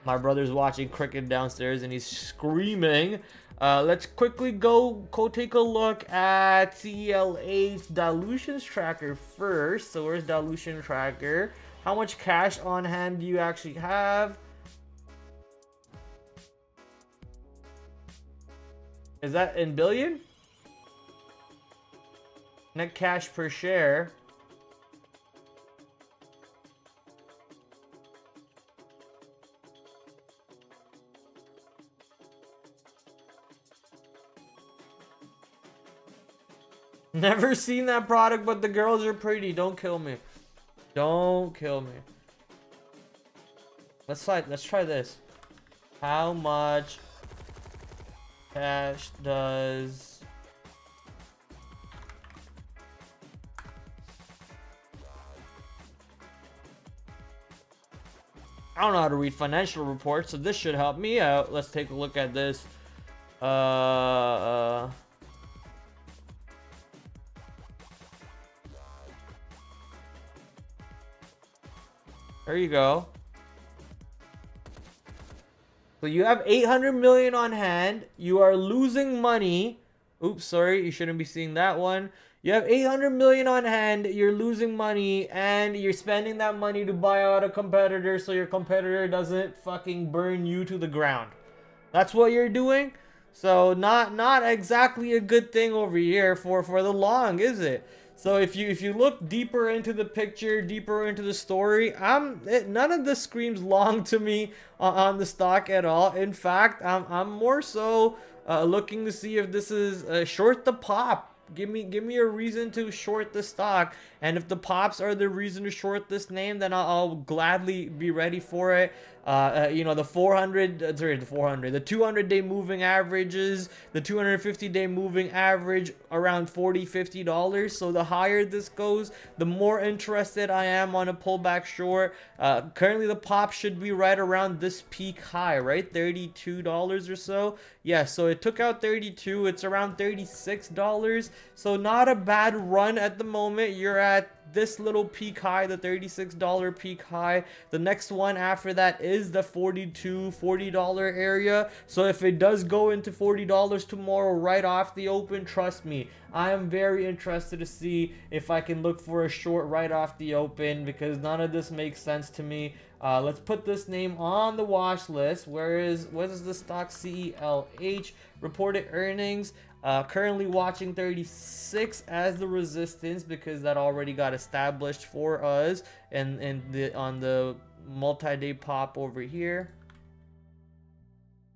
A: My brother's watching cricket downstairs and he's screaming. Let's quickly go take a look at CELH dilutions tracker first. So where's dilution tracker? How much cash on hand do you actually have? Is that in billion? Net cash per share. Never seen that product, but the girls are pretty. Don't kill me. Don't kill me. Let's try this. How much cash does I don't know how to read financial reports, so this should help me out. Let's take a look at this. There you go. So you have 800 million on hand. You are losing money. Oops, sorry, you shouldn't be seeing that one. You have 800 million on hand, you're losing money, and you're spending that money to buy out a competitor so your competitor doesn't fucking burn you to the ground. That's what you're doing? So not exactly a good thing over here for the long, is it? So if you look deeper into the picture, deeper into the story, none of this screams long to me on the stock at all. In fact, I'm more so looking to see if this is short the pop. Give me a reason to short the stock, and if the pops are the reason to short this name, then I'll gladly be ready for it. You know, the 200-day moving averages, the 250-day moving average around $40-50. So the higher this goes, the more interested I am on a pullback short. Currently the pop should be right around this peak high, right? $32 or so. Yeah, so it took out 32. It's around $36. So not a bad run at the moment. You're at this little peak high, the $36 peak high. The next one after that is the $40 area. So if it does go into $40 tomorrow right off the open, trust me, I am very interested to see if I can look for a short right off the open, because none of this makes sense to me. Let's put this name on the watch list. What is the stock? CELH reported earnings. Currently watching 36 as the resistance, because that already got established for us and on the multi-day pop over here.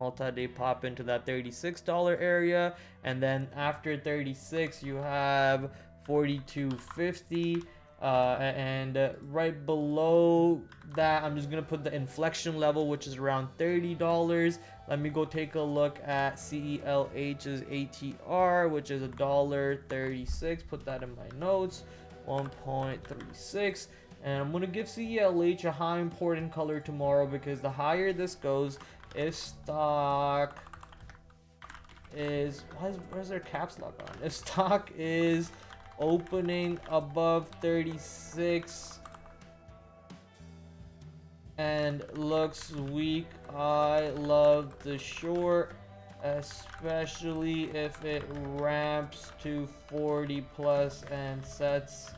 A: Multi-day pop into that $36 area, and then after 36 you have 42.50. And right below that, I'm just gonna put the inflection level, which is around $30. Let me go take a look at CELH's ATR, which is $1.36. Put that in my notes, 1.36. And I'm gonna give CELH a high important color tomorrow, because the higher this goes, if stock is where's their caps lock on? If stock is opening above 36 and looks weak, I love the short, especially if it ramps to 40 plus and sets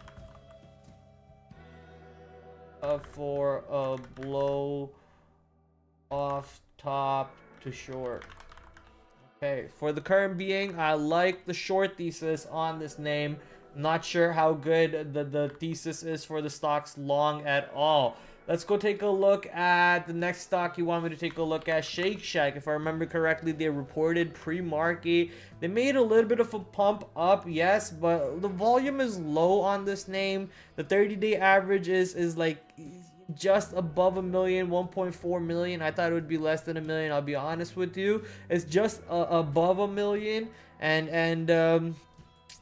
A: up for a blow off top to short. Okay, for the current being, I like the short thesis on this name. Not sure how good the thesis is for the stocks long at all. Let's go take a look at the next stock you want me to take a look at, Shake Shack. If I remember correctly, they reported pre-market. They made a little bit of a pump up, yes, but the volume is low on this name. The 30-day average is like just above a million, 1.4 million. I thought it would be less than a million, I'll be honest with you. It's just above a million, and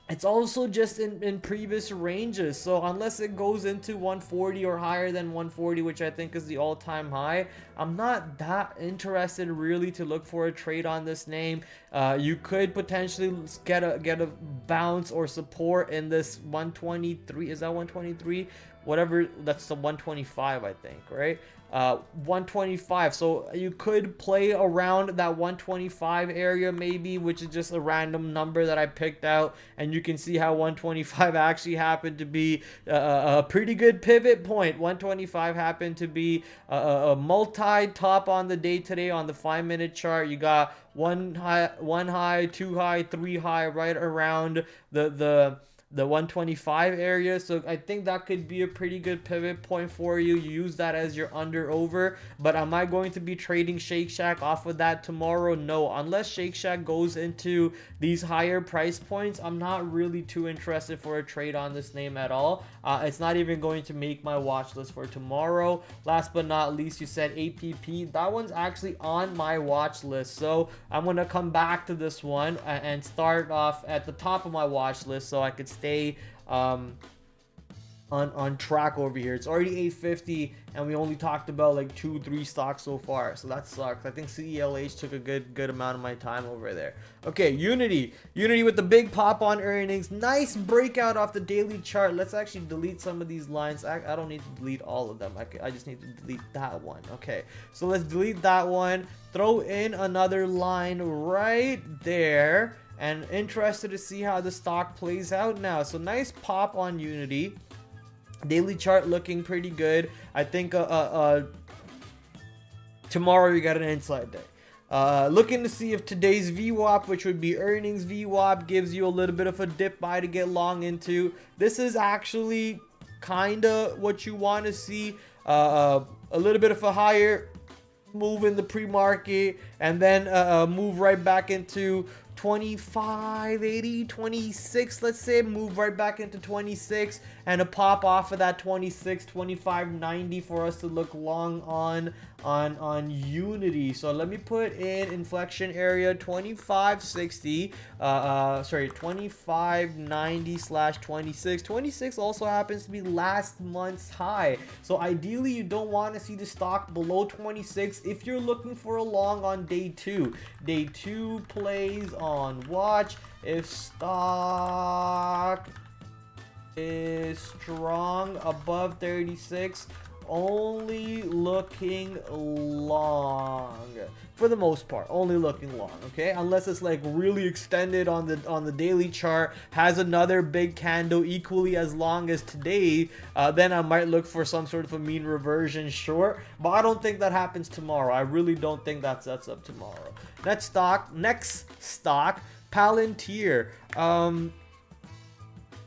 A: it's also just in previous ranges. So unless it goes into 140 or higher than 140, which I think is the all-time high, I'm not that interested really to look for a trade on this name. You could potentially get a bounce or support in this 123. Is that 123? Whatever, that's the 125, I think, right? 125. So you could play around that 125 area maybe, which is just a random number that I picked out, and you can see how 125 actually happened to be a pretty good pivot point. 125 happened to be a multi-top on the day today on the 5-minute chart. You got one high, two high, three high, right around the the 125 area. So I think that could be a pretty good pivot point for you. You use that as your under over. But am I going to be trading Shake Shack off of that tomorrow? No, unless Shake Shack goes into these higher price points, I'm not really too interested for a trade on this name at all. It's not even going to make my watch list for tomorrow. Last but not least, you said APP. That one's actually on my watch list, so I'm gonna come back to this one and start off at the top of my watch list so I could stay on track over here. It's already 8:50 and we only talked about like 2-3 stocks so far, so that sucks. I think CELH took a good amount of my time over there. Okay, Unity with the big pop on earnings. Nice breakout off the daily chart. Let's actually delete some of these lines. I don't need to delete all of them. I just need to delete that one. Okay, so let's delete that one, throw in another line right there, and interested to see how the stock plays out now. So nice pop on Unity. Daily chart looking pretty good. I think tomorrow you got an inside day. Looking to see if today's VWAP, which would be earnings VWAP, gives you a little bit of a dip buy to get long into. This is actually kind of what you want to see. A little bit of a higher move in the pre-market and then move right back into 25.80, 26, let's say, move right back into 26 and a pop off of that 26, 25.90 for us to look long on Unity. So let me put in inflection area 25.60, sorry, 25.90/26. 26 also happens to be last month's high. So ideally you don't want to see the stock below 26 if you're looking for a long on day 2. Day 2 plays on watch. If stock is strong above 36, only looking long for the most part, only looking long. Okay, unless it's like really extended on the daily chart, has another big candle equally as long as today, then I might look for some sort of a mean reversion short, but I don't think that happens tomorrow. I really don't think that sets up tomorrow. Next stock, Palantir.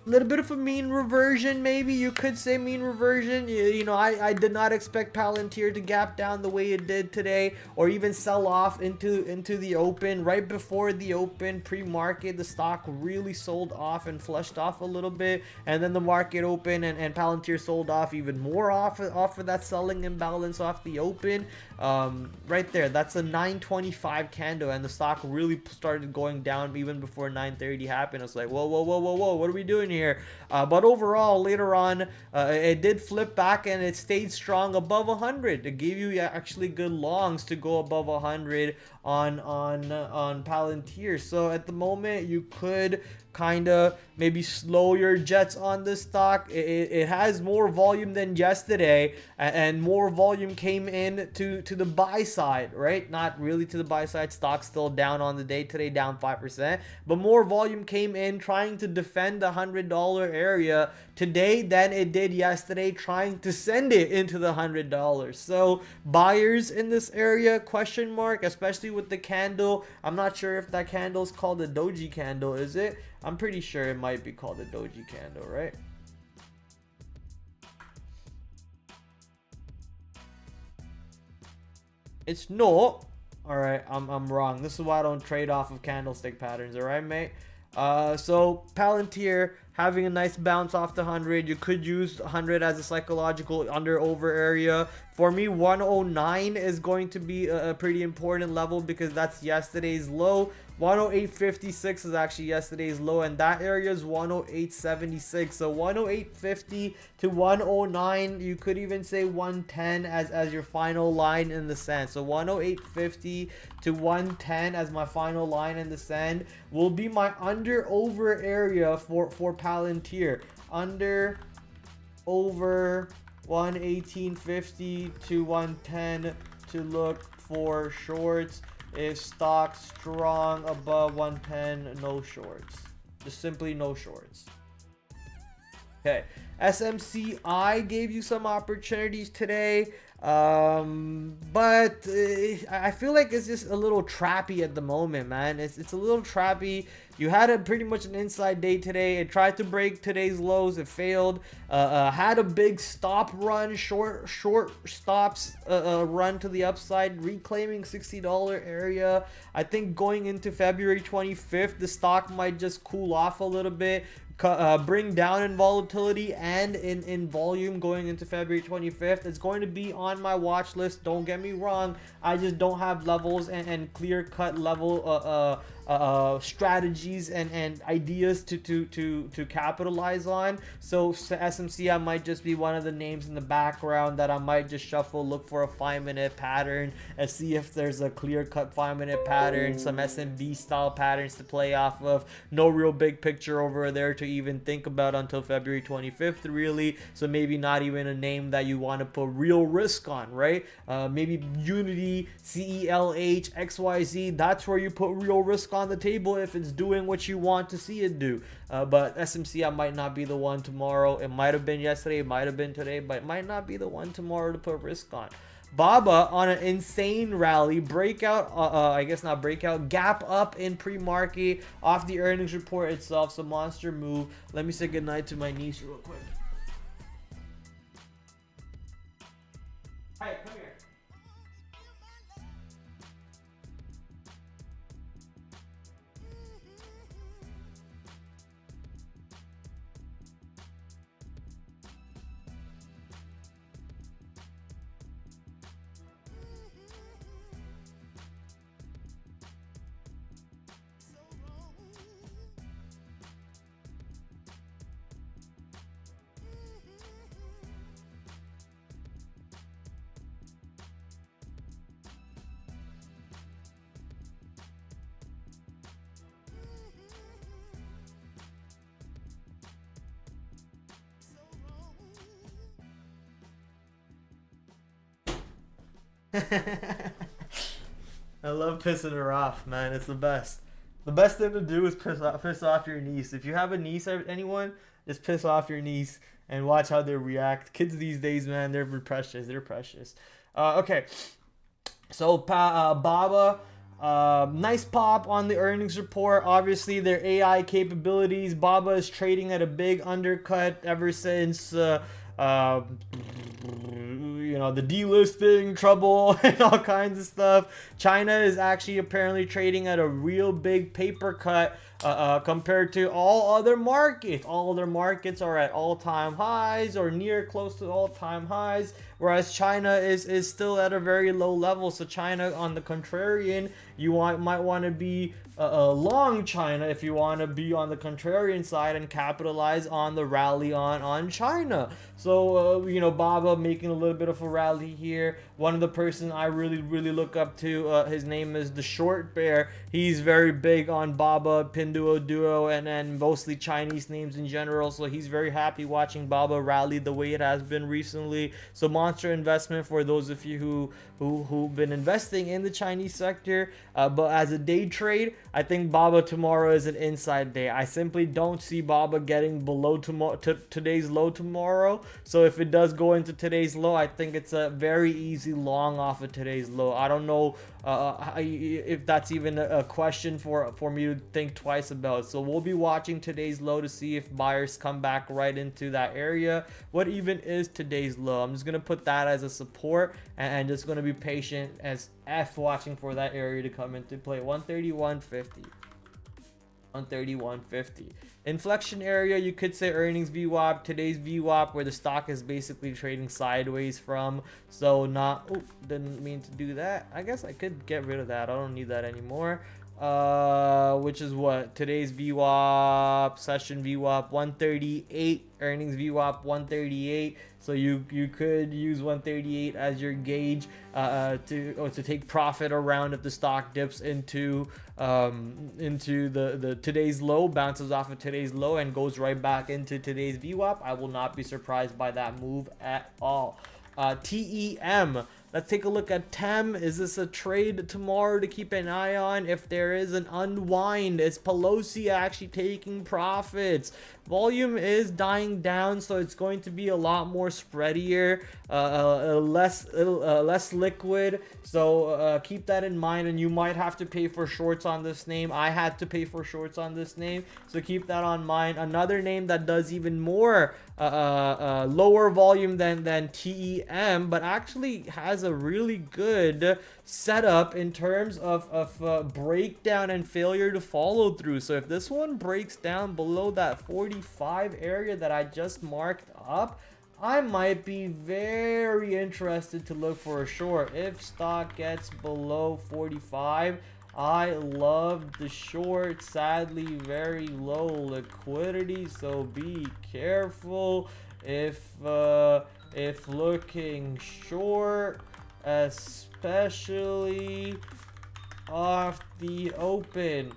A: Little bit of a mean reversion, maybe you could say mean reversion. You know, I did not expect Palantir to gap down the way it did today, or even sell off into the open. Right before the open, pre-market, the stock really sold off and flushed off a little bit, and then the market opened and Palantir sold off even more off of that selling imbalance off the open. Right there, that's a 925 candle, and the stock really started going down even before 930 happened. I was like, whoa, what are we doing here? But overall, later on, it did flip back and it stayed strong above 100. It gave you actually good longs to go above 100 on Palantir. So at the moment, you could kind of maybe slow your jets on this stock. It has more volume than yesterday, and more volume came in to the buy side, right? Not really to the buy side. Stock's still down on the day today, down 5%, but more volume came in trying to defend the $100 area today than it did yesterday, trying to send it into the $100. So buyers in this area, question mark, especially with the candle. I'm not sure if that candle is called a doji candle, is it? I'm pretty sure it might be called a doji candle, right? It's not. All right, I'm wrong. This is why I don't trade off of candlestick patterns. All right, mate. So Palantir having a nice bounce off the 100. You could use 100 as a psychological under over area. For me, 109 is going to be a pretty important level because that's yesterday's low. 108.56 is actually yesterday's low, and that area is 108.76. So 108.50 to 109, you could even say 110 as your final line in the sand. So 108.50 to 110 as my final line in the sand will be my under over area for Palantir. Under over 118.50 to 110 to look for shorts. If stock strong above 110, no shorts. Just simply no shorts. Okay, SMCI gave you some opportunities today. But I feel like it's just a little trappy at the moment, man. It's a little trappy. You had a pretty much an inside day today. It tried to break today's lows. It failed. Had a big stop run, short stops run to the upside, reclaiming $60 area. I think going into February 25th, the stock might just cool off a little bit. Bring down in volatility and in volume going into February 25th. It's going to be on my watch list. Don't get me wrong. I just don't have levels and clear-cut level strategies and ideas to capitalize on. So SMC, I might just be one of the names in the background that I might just shuffle, look for a 5-minute pattern and see if there's a clear-cut 5-minute pattern, some SMB style patterns to play off of. No real big picture over there to even think about until February 25th, really. So maybe not even a name that you want to put real risk on, right? Maybe Unity, CELH, XYZ, that's where you put real risk on the table if it's doing what you want to see it do. But SMC, I might not be the one tomorrow. It might have been yesterday, it might have been today, but it might not be the one tomorrow to put risk on. Baba on an insane rally, breakout, I guess not breakout, gap up in pre-market off the earnings report itself. So monster move. Let me say goodnight to my niece real quick. Hi, come here. I love pissing her off, man. It's the best. The best thing to do is piss off your niece. If you have a niece or anyone, just piss off your niece and watch how they react. Kids these days, man, they're precious. They're precious. Okay. So, Baba, nice pop on the earnings report. Obviously, their AI capabilities. Baba is trading at a big undercut ever since you know, the delisting trouble and all kinds of stuff. China is actually apparently trading at a real big paper cut compared to all other markets. All other markets are at all-time highs or near close to all-time highs, whereas China is still at a very low level. So China, on the contrarian, you might want to be long China if you want to be on the contrarian side and capitalize on the rally on China. So you know, Baba making a little bit of a rally here. One of the person I really look up to, his name is the Short Bear. He's very big on Baba, Pinduoduo, and then mostly Chinese names in general. So he's very happy watching Baba rally the way it has been recently. So monster investment for those of you who've been investing in the Chinese sector. But as a day trade, I think Baba tomorrow is an inside day. I simply don't see Baba getting below today's low tomorrow. So if it does go into today's low, I think it's a very easy long off of today's low. I don't know if that's even a question for me to think twice about. So we'll be watching today's low to see if buyers come back right into that area. What even is today's low? I'm just gonna put that as a support and just gonna be patient as F watching for that area to come into play. 131.50. 131.50. Inflection area, you could say earnings VWAP, today's VWAP, where the stock is basically trading sideways from. So not, oh, didn't mean to do that. I guess I could get rid of that. I don't need that anymore. Which is what today's VWAP, session VWAP 138, earnings VWAP 138. So you could use 138 as your gauge to take profit around if the stock dips into the today's low, bounces off of today's low and goes right back into today's VWAP. I will not be surprised by that move at all. TEM. Let's take a look at TEM. Is this a trade tomorrow to keep an eye on? If there is an unwind, is Pelosi actually taking profits? Volume is dying down, so it's going to be a lot more spreadier, less liquid. So keep that in mind, and you might have to pay for shorts on this name. I had to pay for shorts on this name, so keep that on mind. Another name that does even more lower volume than TEM, but actually has a really good setup in terms of breakdown and failure to follow through. So if this one breaks down below that 45 area that I just marked up, I might be very interested to look for a short. If stock gets below 45, I love the short. Sadly, very low liquidity, so be careful if looking short, especially off the open.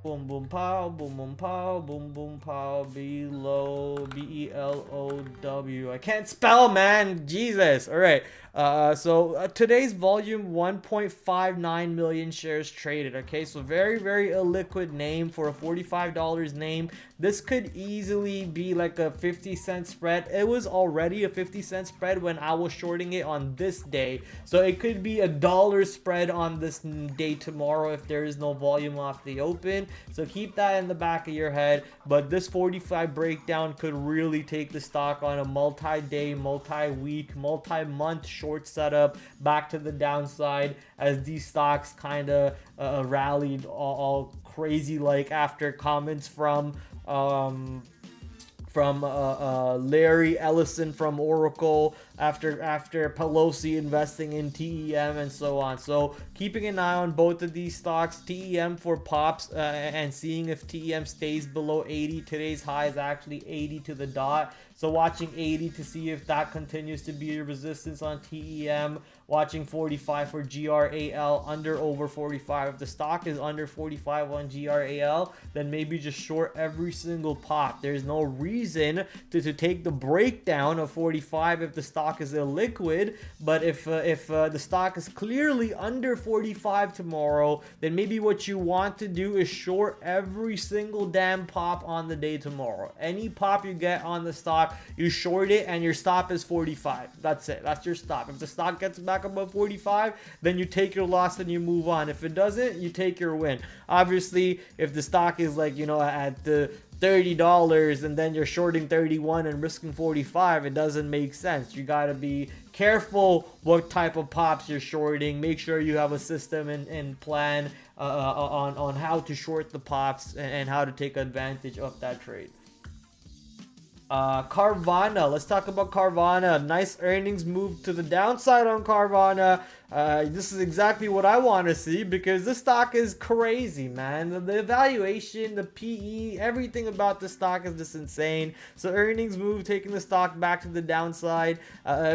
A: Boom boom pow, boom boom pow, boom boom pow, below, BELOW. I can't spell, man, Jesus. All right, so today's volume, 1.59 million shares traded. Okay, so very illiquid name for a $45 name. This could easily be like a 50-cent spread. It was already a 50-cent spread when I was shorting it on this day, so it could be a dollar spread on this day tomorrow if there is no volume off the open. So keep that in the back of your head. But this 45 breakdown could really take the stock on a multi-day, multi-week, multi-month short setup back to the downside, as these stocks kind of rallied all crazy, like after comments from Larry Ellison from Oracle, after Pelosi investing in TEM and so on. So keeping an eye on both of these stocks, TEM for pops, and seeing if TEM stays below 80. Today's high is actually 80 to the dot. So watching 80 to see if that continues to be a resistance on TEM. Watching 45 for GRAL, under over 45. If the stock is under 45 on GRAL, then maybe just short every single pop. There's no reason to take the breakdown of 45 if the stock is illiquid. But if the stock is clearly under 45 tomorrow, then maybe what you want to do is short every single damn pop on the day tomorrow. Any pop you get on the stock, you short it, and your stop is 45. That's it. That's your stop. If the stock gets back above 45, then you take your loss and you move on. If it doesn't, you take your win. Obviously, if the stock is like, you know, at the $30 and then you're shorting 31 and risking 45, it doesn't make sense. You got to be careful what type of pops you're shorting. Make sure you have a system and plan on how to short the pops and how to take advantage of that trade. Carvana, let's talk about Carvana. Nice earnings move to the downside on Carvana. This is exactly what I want to see, because this stock is crazy, man. The valuation, the PE, everything about the stock is just insane. So earnings move, taking the stock back to the downside,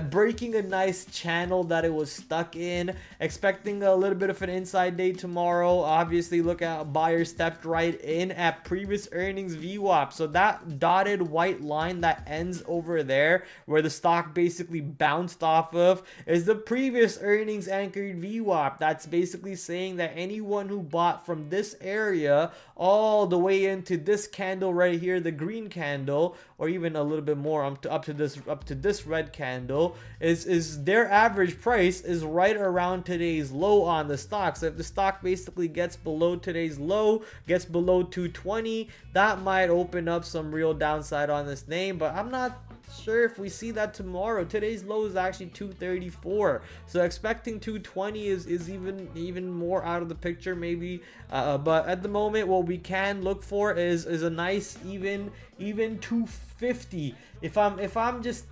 A: breaking a nice channel that it was stuck in. Expecting a little bit of an inside day tomorrow. Obviously, look at buyer stepped right in at previous earnings VWAP. So that dotted white line that ends over there, where the stock basically bounced off of, is the previous earnings anchored VWAP. That's basically saying that anyone who bought from this area all the way into this candle right here, the green candle, or even a little bit more up to this red candle, is their average price is right around today's low on the stock. So if the stock basically gets below today's low, gets below 220, that might open up some real downside on this name, but I'm not sure if we see that tomorrow. Today's low is actually 234, so expecting 220 is even more out of the picture maybe, but at the moment what we can look for is a nice even 250. If I'm just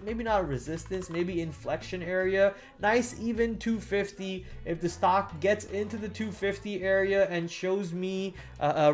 A: maybe not resistance, maybe inflection area, nice even 250. If the stock gets into the 250 area and shows me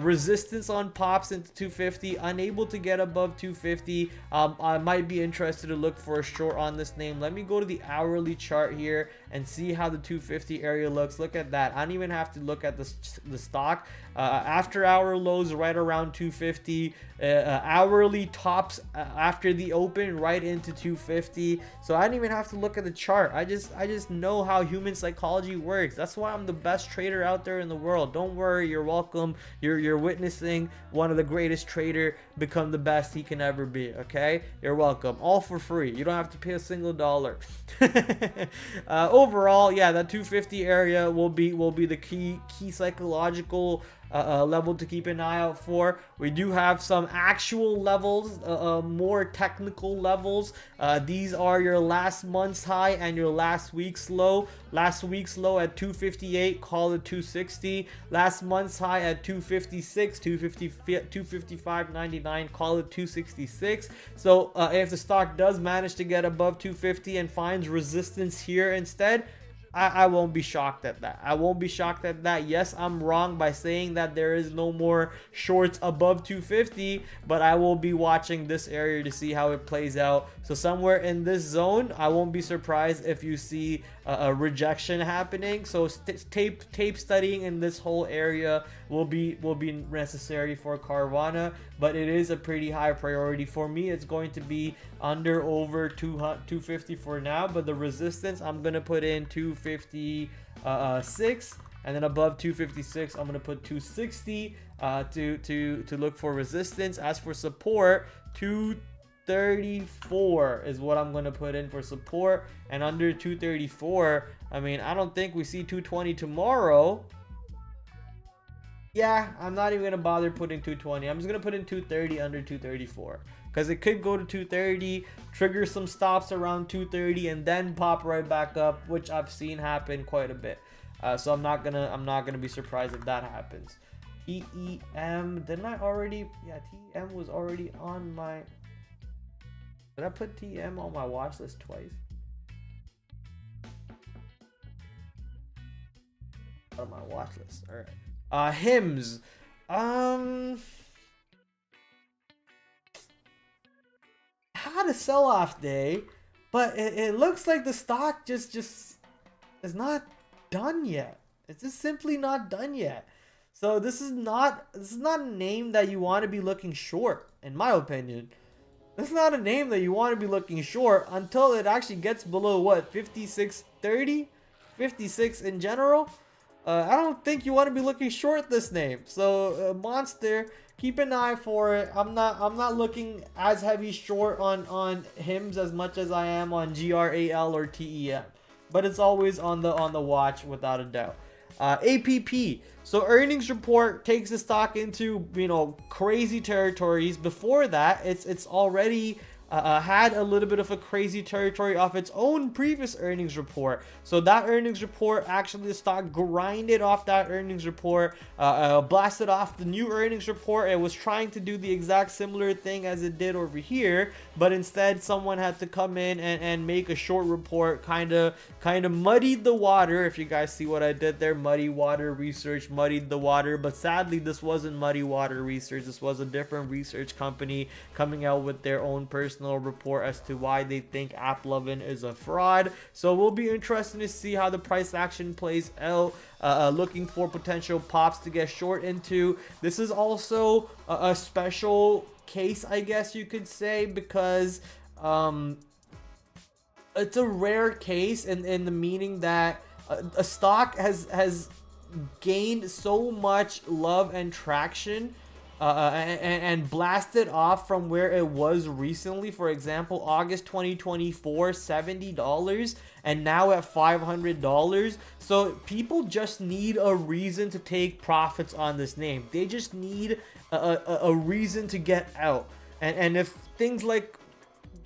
A: resistance on pops into 250, unable to get above 250, I might be interested to look for a short on this name. Let me go to the hourly chart here and see how the 250 area looks. Look at that. I don't even have to look at the stock. After hour lows right around 250, hourly tops after the open right into 250. So I didn't even have to look at the chart. I just know how human psychology works. That's why I'm the best trader out there in the world. Don't worry, you're welcome. You're witnessing one of the greatest trader become the best he can ever be. Okay, you're welcome. All for free. You don't have to pay a single dollar. Overall, yeah, that 250 area will be the key psychological level to keep an eye out for. We do have some actual levels, more technical levels. These are your last month's high and your last week's low. Last week's low at 258, call it 260. Last month's high at 256, 255.99, call it 266. So if the stock does manage to get above 250 and finds resistance here instead, I won't be shocked at that. I won't be shocked at that. Yes, I'm wrong by saying that there is no more shorts above 250, but I will be watching this area to see how it plays out. So somewhere in this zone, I won't be surprised if you see a rejection happening. So tape studying in this whole area will be necessary for Carvana, but it is a pretty high priority for me. It's going to be under over 250 for now, but the resistance I'm gonna put in 256, and then above 256 I'm gonna put 260 to look for resistance. As for support, 234 is what I'm going to put in for support, and under 234, I mean, I don't think we see 220 tomorrow. Yeah, I'm not even going to bother putting 220. I'm just going to put in 230 under 234, because it could go to 230, trigger some stops around 230, and then pop right back up, which I've seen happen quite a bit. So I'm not gonna be surprised if that happens. TEM, didn't I already? Yeah, TEM was already on my. Did I put TM on my watch list twice? On my watch list. All right. HIMS. Had a sell-off day, but it looks like the stock just is not done yet. It's just simply not done yet. So this is not a name that you want to be looking short, in my opinion. This is not a name that you want to be looking short until it actually gets below what, 56.30, 56 in general. I don't think you want to be looking short this name. So Monster, keep an eye for it. I'm not looking as heavy short on HIMS as much as I am on GRAL or TEM, but it's always on the watch without a doubt. APP. So earnings report takes the stock into, you know, crazy territories. Before that, it's already had a little bit of a crazy territory off its own previous earnings report. So that earnings report, actually the stock grinded off that earnings report, blasted off the new earnings report. It was trying to do the exact similar thing as it did over here, but instead someone had to come in and make a short report, kind of muddied the water. If you guys see what I did there, muddy water research muddied the water. But sadly, this wasn't muddy water research. This was a different research company coming out with their own personal report as to why they think AppLovin is a fraud. So we'll be interested to see how the price action plays out. Looking for potential pops to get short into. This is also a special case, I guess you could say, because it's a rare case in the meaning that a stock has gained so much love and traction and blasted off from where it was recently. For example, August 2024, $70, and now at $500. So people just need a reason to take profits on this name. They just need a reason to get out. And if things like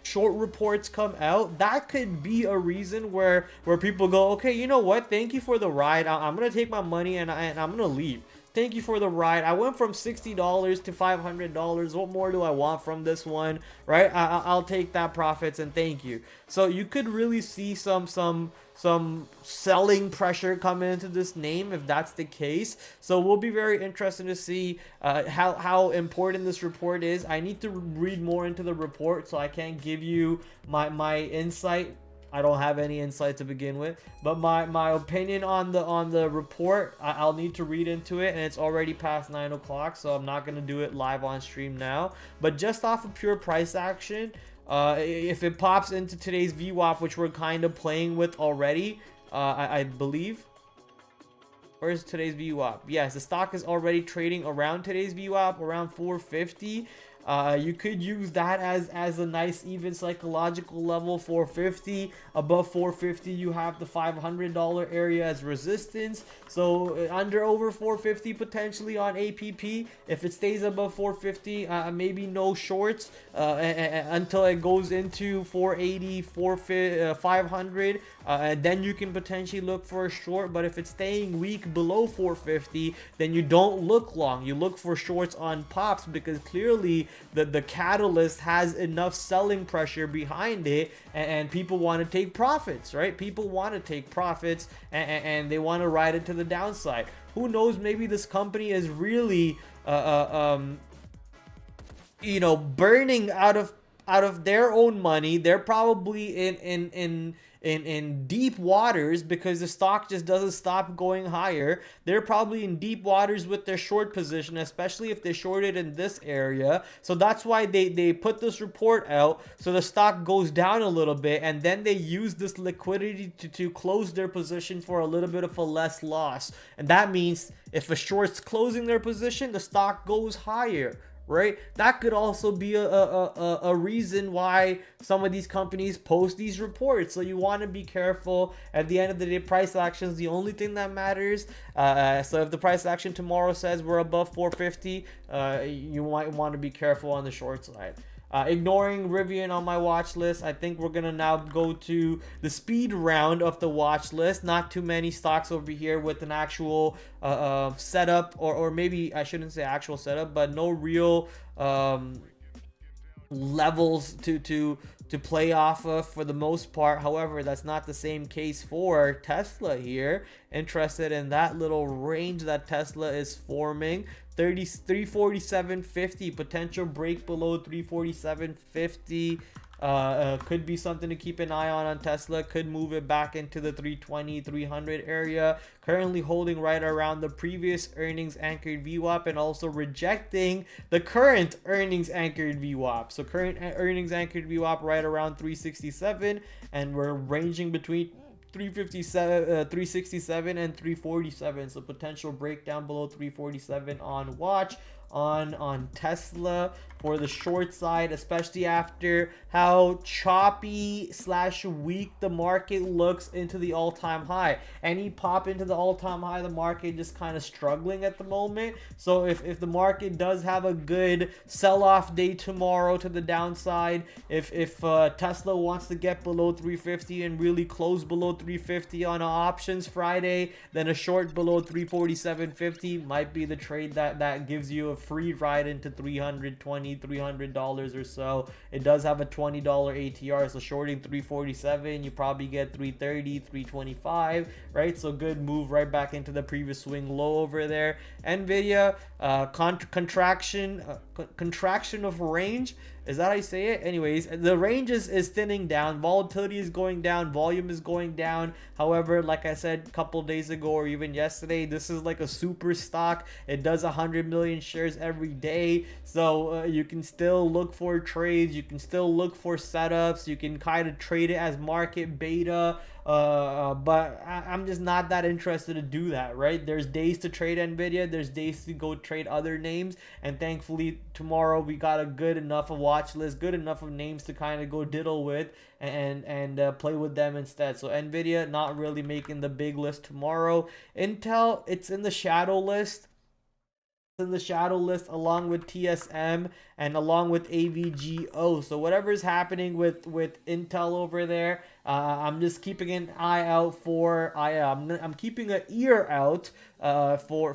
A: short reports come out, that could be a reason where people go, okay, you know what, thank you for the ride, I'm gonna take my money and I'm gonna leave. Thank you for the ride. I went from $60 to $500. What more do I want from this one, right? I'll take that profits and thank you. So you could really see some selling pressure come into this name if that's the case. So we'll be very interested to see how important this report is. I need to read more into the report, so I can't give you my insight. I don't have any insight to begin with, but my opinion on the report, I'll need to read into it, and it's already past 9 o'clock, so I'm not going to do it live on stream now. But just off of pure price action, If it pops into today's VWAP, which we're kind of playing with already, I believe. Where's today's VWAP? Yes, the stock is already trading around today's VWAP, around 450. You could use that as a nice even psychological level. 450. Above 450, you have the $500 area as resistance. So over 450 potentially on APP. If it stays above 450, maybe no shorts until it goes into 480, 500. And then you can potentially look for a short. But if it's staying weak below 450, then you don't look long. You look for shorts on pops, because clearly the catalyst has enough selling pressure behind it, and people want to take profits, right? People want to take profits, and they want to ride it to the downside. Who knows, maybe this company is really you know, burning out of their own money. They're probably in deep waters, because the stock just doesn't stop going higher. They're probably in deep waters with their short position, especially if they shorted in this area. So that's why they put this report out, so the stock goes down a little bit, and then they use this liquidity to close their position for a little bit of a less loss. And that means if a short's closing their position, the stock goes higher, right? That could also be a reason why some of these companies post these reports. So you want to be careful. At the end of the day, price action is the only thing that matters. So if the price action tomorrow says we're above 450, you might want to be careful on the short side. Ignoring Rivian on my watch list, I think we're gonna now go to the speed round of the watch list. Not too many stocks over here with an actual setup, or maybe I shouldn't say actual setup, but no real levels to play off of for the most part. However, that's not the same case for Tesla here. Interested in that little range that Tesla is forming. 347.50, potential break below 347.50. Could be something to keep an eye on Tesla. Could move it back into the 320, 300 area. Currently holding right around the previous earnings anchored VWAP, and also rejecting the current earnings anchored VWAP. So current earnings anchored VWAP right around 367, and we're ranging between 367 and 347. So potential breakdown below 347 on watch on Tesla for the short side, especially after how choppy / weak the market looks into the all-time high. Any pop into the all-time high, the market just kind of struggling at the moment. So if the market does have a good sell-off day tomorrow to the downside, if Tesla wants to get below 350 and really close below 350 on options Friday, then a short below 347.50 might be the trade that gives you a free ride into $300 or so. It does have a $20 ATR, so shorting 347, you probably get 330, 325, right? So good move right back into the previous swing low over there. Nvidia, contraction of range. Is that how you say it? Anyways, the range is thinning down. Volatility is going down. Volume is going down. However, like I said a couple days ago, or even yesterday, this is like a super stock. It does 100 million shares every day. So you can still look for trades. You can still look for setups. You can kind of trade it as market beta. But I'm just not that interested to do that, right? There's days to trade Nvidia, there's days to go trade other names, and thankfully tomorrow we got a good enough of watch list, good enough of names to kind of go diddle with and play with them instead. So Nvidia not really making the big list tomorrow. Intel, it's in the shadow list. Along with TSM and along with AVGO. So whatever's happening with Intel over there, I'm just keeping an eye out for. I'm keeping an ear out for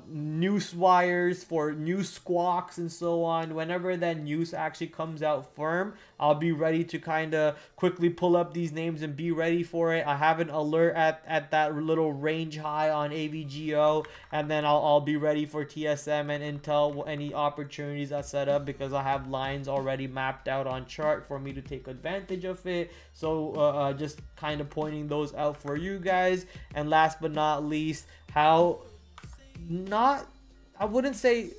A: news wires, for news squawks and so on. Whenever that news actually comes out firm, I'll be ready to kind of quickly pull up these names and be ready for it. I have an alert at that little range high on AVGO, and then I'll be ready for TSM and Intel, any opportunities I set up, because I have lines already mapped out on chart for me to take advantage of it. So just kind of pointing those out for you guys. And last but not least, how I wouldn't say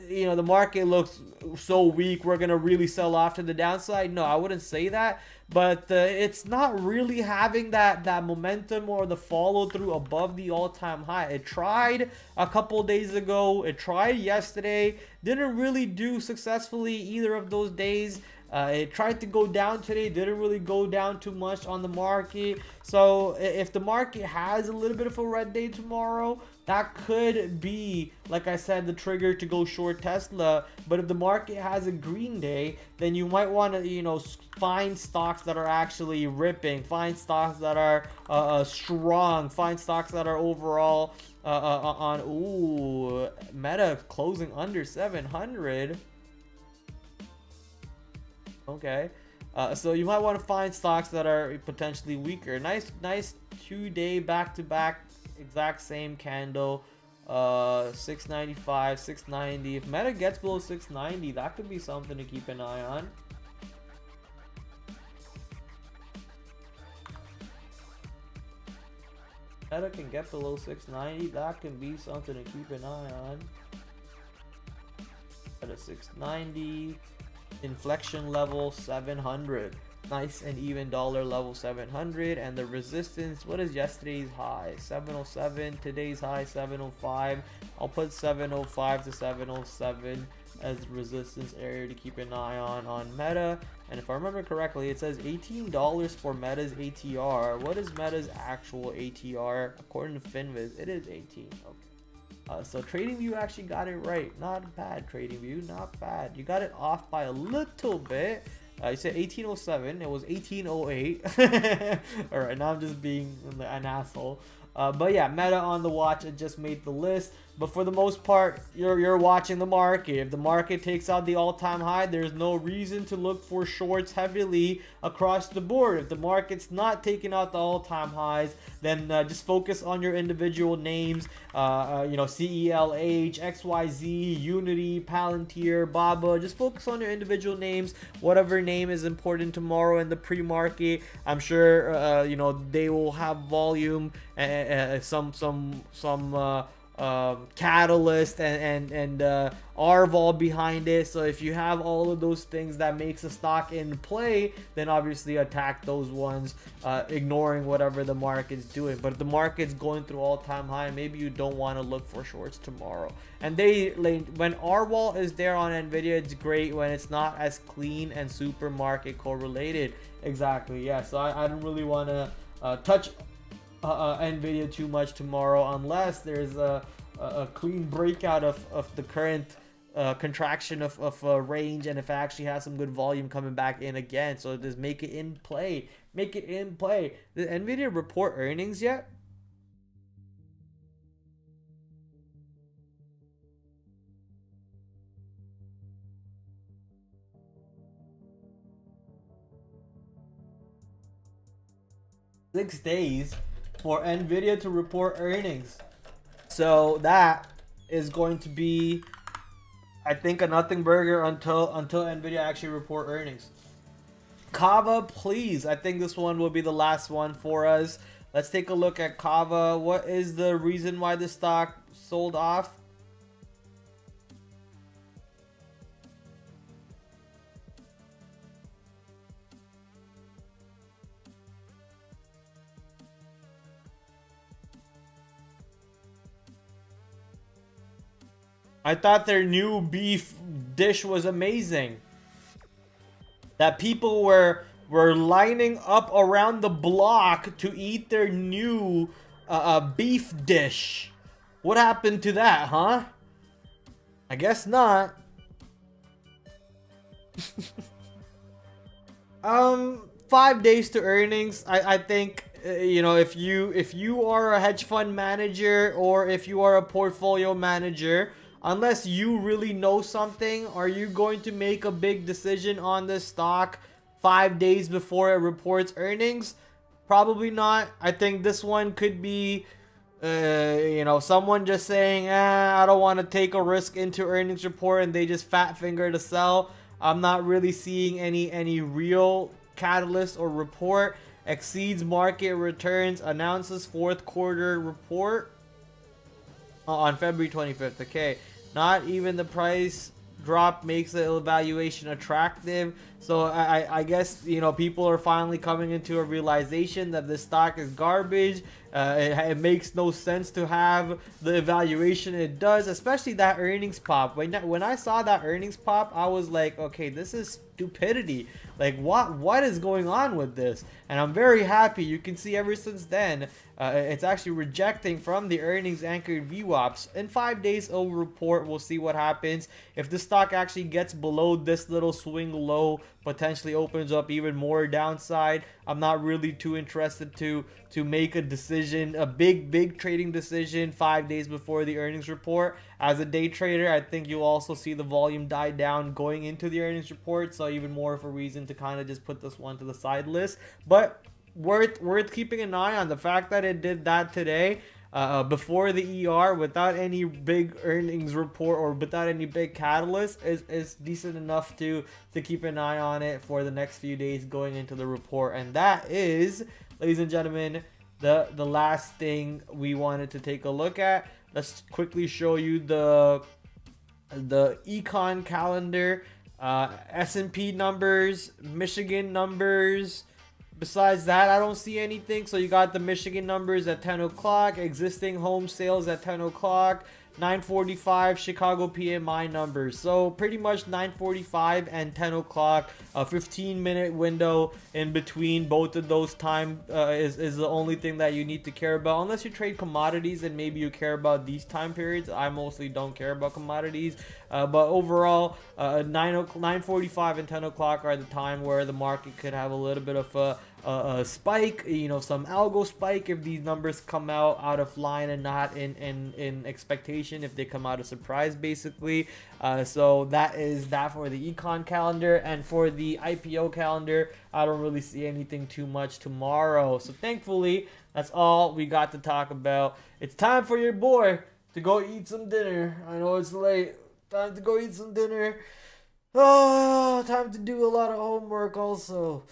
A: you know, the market looks so weak, we're gonna really sell off to the downside. No, I wouldn't say that, but it's not really having that momentum or the follow through above the all-time high. It tried a couple days ago, it tried yesterday, didn't really do successfully either of those days. It tried to go down today, didn't really go down too much on the market. So if the market has a little bit of a red day tomorrow, that could be, like I said, the trigger to go short Tesla. But if the market has a green day, then you might want to, you know, find stocks that are actually ripping, find stocks that are strong, find stocks that are overall on, ooh, Meta closing under 700. Okay, so you might want to find stocks that are potentially weaker. Nice 2-day back-to-back exact same candle, 695, 690. If Meta gets below 690, that could be something to keep an eye on. Meta can get below 690, that can be something to keep an eye on. At a 690. Inflection level 700, nice and even dollar level 700, and the resistance, what is yesterday's high? 707, today's high 705. I'll put 705 to 707 as the resistance area to keep an eye on Meta. And if I remember correctly, it says $18 for Meta's ATR. What is Meta's actual ATR? According to Finviz, it is 18. Okay. So TradingView actually got it right. Not bad, TradingView, not bad. You got it off by a little bit. You said 1807, it was 1808. All right, now I'm just being an asshole. But yeah, Meta on the watch, it just made the list. But for the most part, you're watching the market. If the market takes out the all-time high, there's no reason to look for shorts heavily across the board. If the market's not taking out the all-time highs, then just focus on your individual names. You know, CELH, XYZ, Unity, Palantir, Baba. Just focus on your individual names. Whatever name is important tomorrow in the pre-market, I'm sure you know, they will have volume and some catalyst and RVOL behind it. So if you have all of those things that makes a stock in play, then obviously attack those ones, ignoring whatever the market's doing. But if the market's going through all-time high, maybe you don't want to look for shorts tomorrow. And when RVOL is there on Nvidia, it's great. When it's not as clean and super market correlated. Exactly, yeah. So I don't really want to touch Nvidia too much tomorrow unless there's a clean breakout of the current contraction of range, and if it actually has some good volume coming back in again. So just make it in play. Make it in play. Did Nvidia report earnings yet? Six days for Nvidia to report earnings. So that is going to be, I think, a nothing burger until Nvidia actually report earnings. Kava, please. I think this one will be the last one for us. Let's take a look at Kava. What is the reason why the stock sold off? I thought their new beef dish was amazing. That people were lining up around the block to eat their new beef dish. What happened to that, huh? I guess not. 5 days to earnings. I think you know, if you are a hedge fund manager or if you are a portfolio manager, unless you really know something, are you going to make a big decision on this stock 5 days before it reports earnings? Probably not. I think this one could be, you know, someone just saying, I don't want to take a risk into earnings report, and they just fat finger to sell. I'm not really seeing any real catalyst or report. Exceeds market returns, announces fourth quarter report on February 25th. Okay. Not even the price drop makes the evaluation attractive. So I guess, you know, people are finally coming into a realization that this stock is garbage. It makes no sense to have the evaluation it does, especially that earnings pop. When I saw that earnings pop, I was like, okay, this is stupidity. Like, what is going on with this? And I'm very happy. You can see ever since then, it's actually rejecting from the earnings anchored VWAPs. In 5 days, it'll report. We'll see what happens. If the stock actually gets below this little swing low, potentially opens up even more downside, I'm not really too interested to make a decision, a big trading decision 5 days before the earnings report. As a day trader, I think you'll also see the volume die down going into the earnings report, so even more of a reason to kind of just put this one to the side list. But worth keeping an eye on. The fact that it did that today, before the ER, without any big earnings report or without any big catalyst, is decent enough to keep an eye on it for the next few days going into the report. And that is, ladies and gentlemen, the last thing we wanted to take a look at. Let's quickly show you the econ calendar, S&P numbers, Michigan numbers. Besides that, I don't see anything. So you got the Michigan numbers at 10 o'clock, existing home sales at 10 o'clock, 9:45 Chicago PMI numbers. So pretty much 9:45 and 10 o'clock, a 15-minute window in between both of those time is the only thing that you need to care about. Unless you trade commodities and maybe you care about these time periods. I mostly don't care about commodities. But overall, 9:45 and 10 o'clock are the time where the market could have a little bit of a spike, you know, some algo spike if these numbers come out of line and not in expectation, if they come out of surprise, basically. So that is that for the econ calendar. And for the IPO calendar, I don't really see anything too much tomorrow. So thankfully, that's all we got to talk about. It's time for your boy to go eat some dinner. I know it's late. Time to go eat some dinner. Oh, time to do a lot of homework also.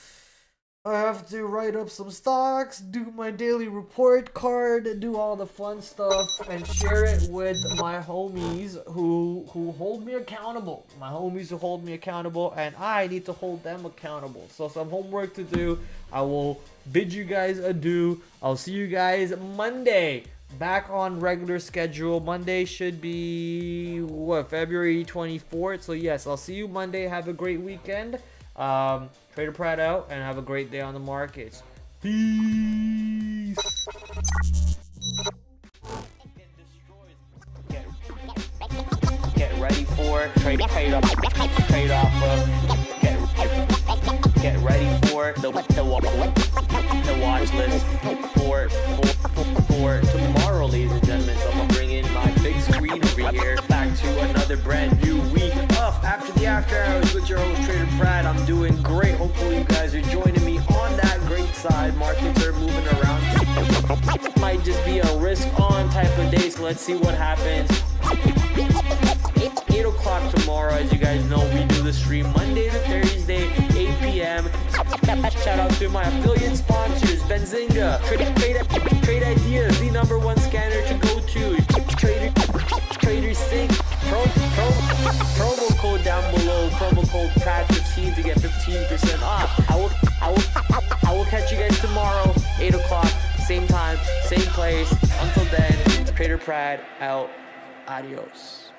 A: I have to write up some stocks, do my daily report card, do all the fun stuff, and share it with my homies who hold me accountable. My homies who hold me accountable, and I need to hold them accountable. So some homework to do. I will bid you guys adieu. I'll see you guys Monday. Back on regular schedule. Monday should be, February 24th. So yes, I'll see you Monday. Have a great weekend. TraderPrad out, and have a great day on the markets. Peace. Get ready for trade off. Get ready for the watch list for tomorrow, ladies and gentlemen. So I'm gonna bring in my big screen over here. Back to another brand new week of After the After Hours with your host TraderPrad. I'm doing great. Hopefully you guys are joining me on that great side. Markets are moving around. Might just be a risk on type of day. So let's see what happens. 8 o'clock tomorrow. As you guys know, we do the stream Monday to Thursday, 8 p.m. Shout out to my affiliate sponsors, Benzinga, Trade Ideas, the #1 scanner to go to, Trader Sync, promo code down below, promo code PRAD15 to get 15% off. I will catch you guys tomorrow, 8 o'clock, same time, same place. Until then, TraderPrad out. Adios.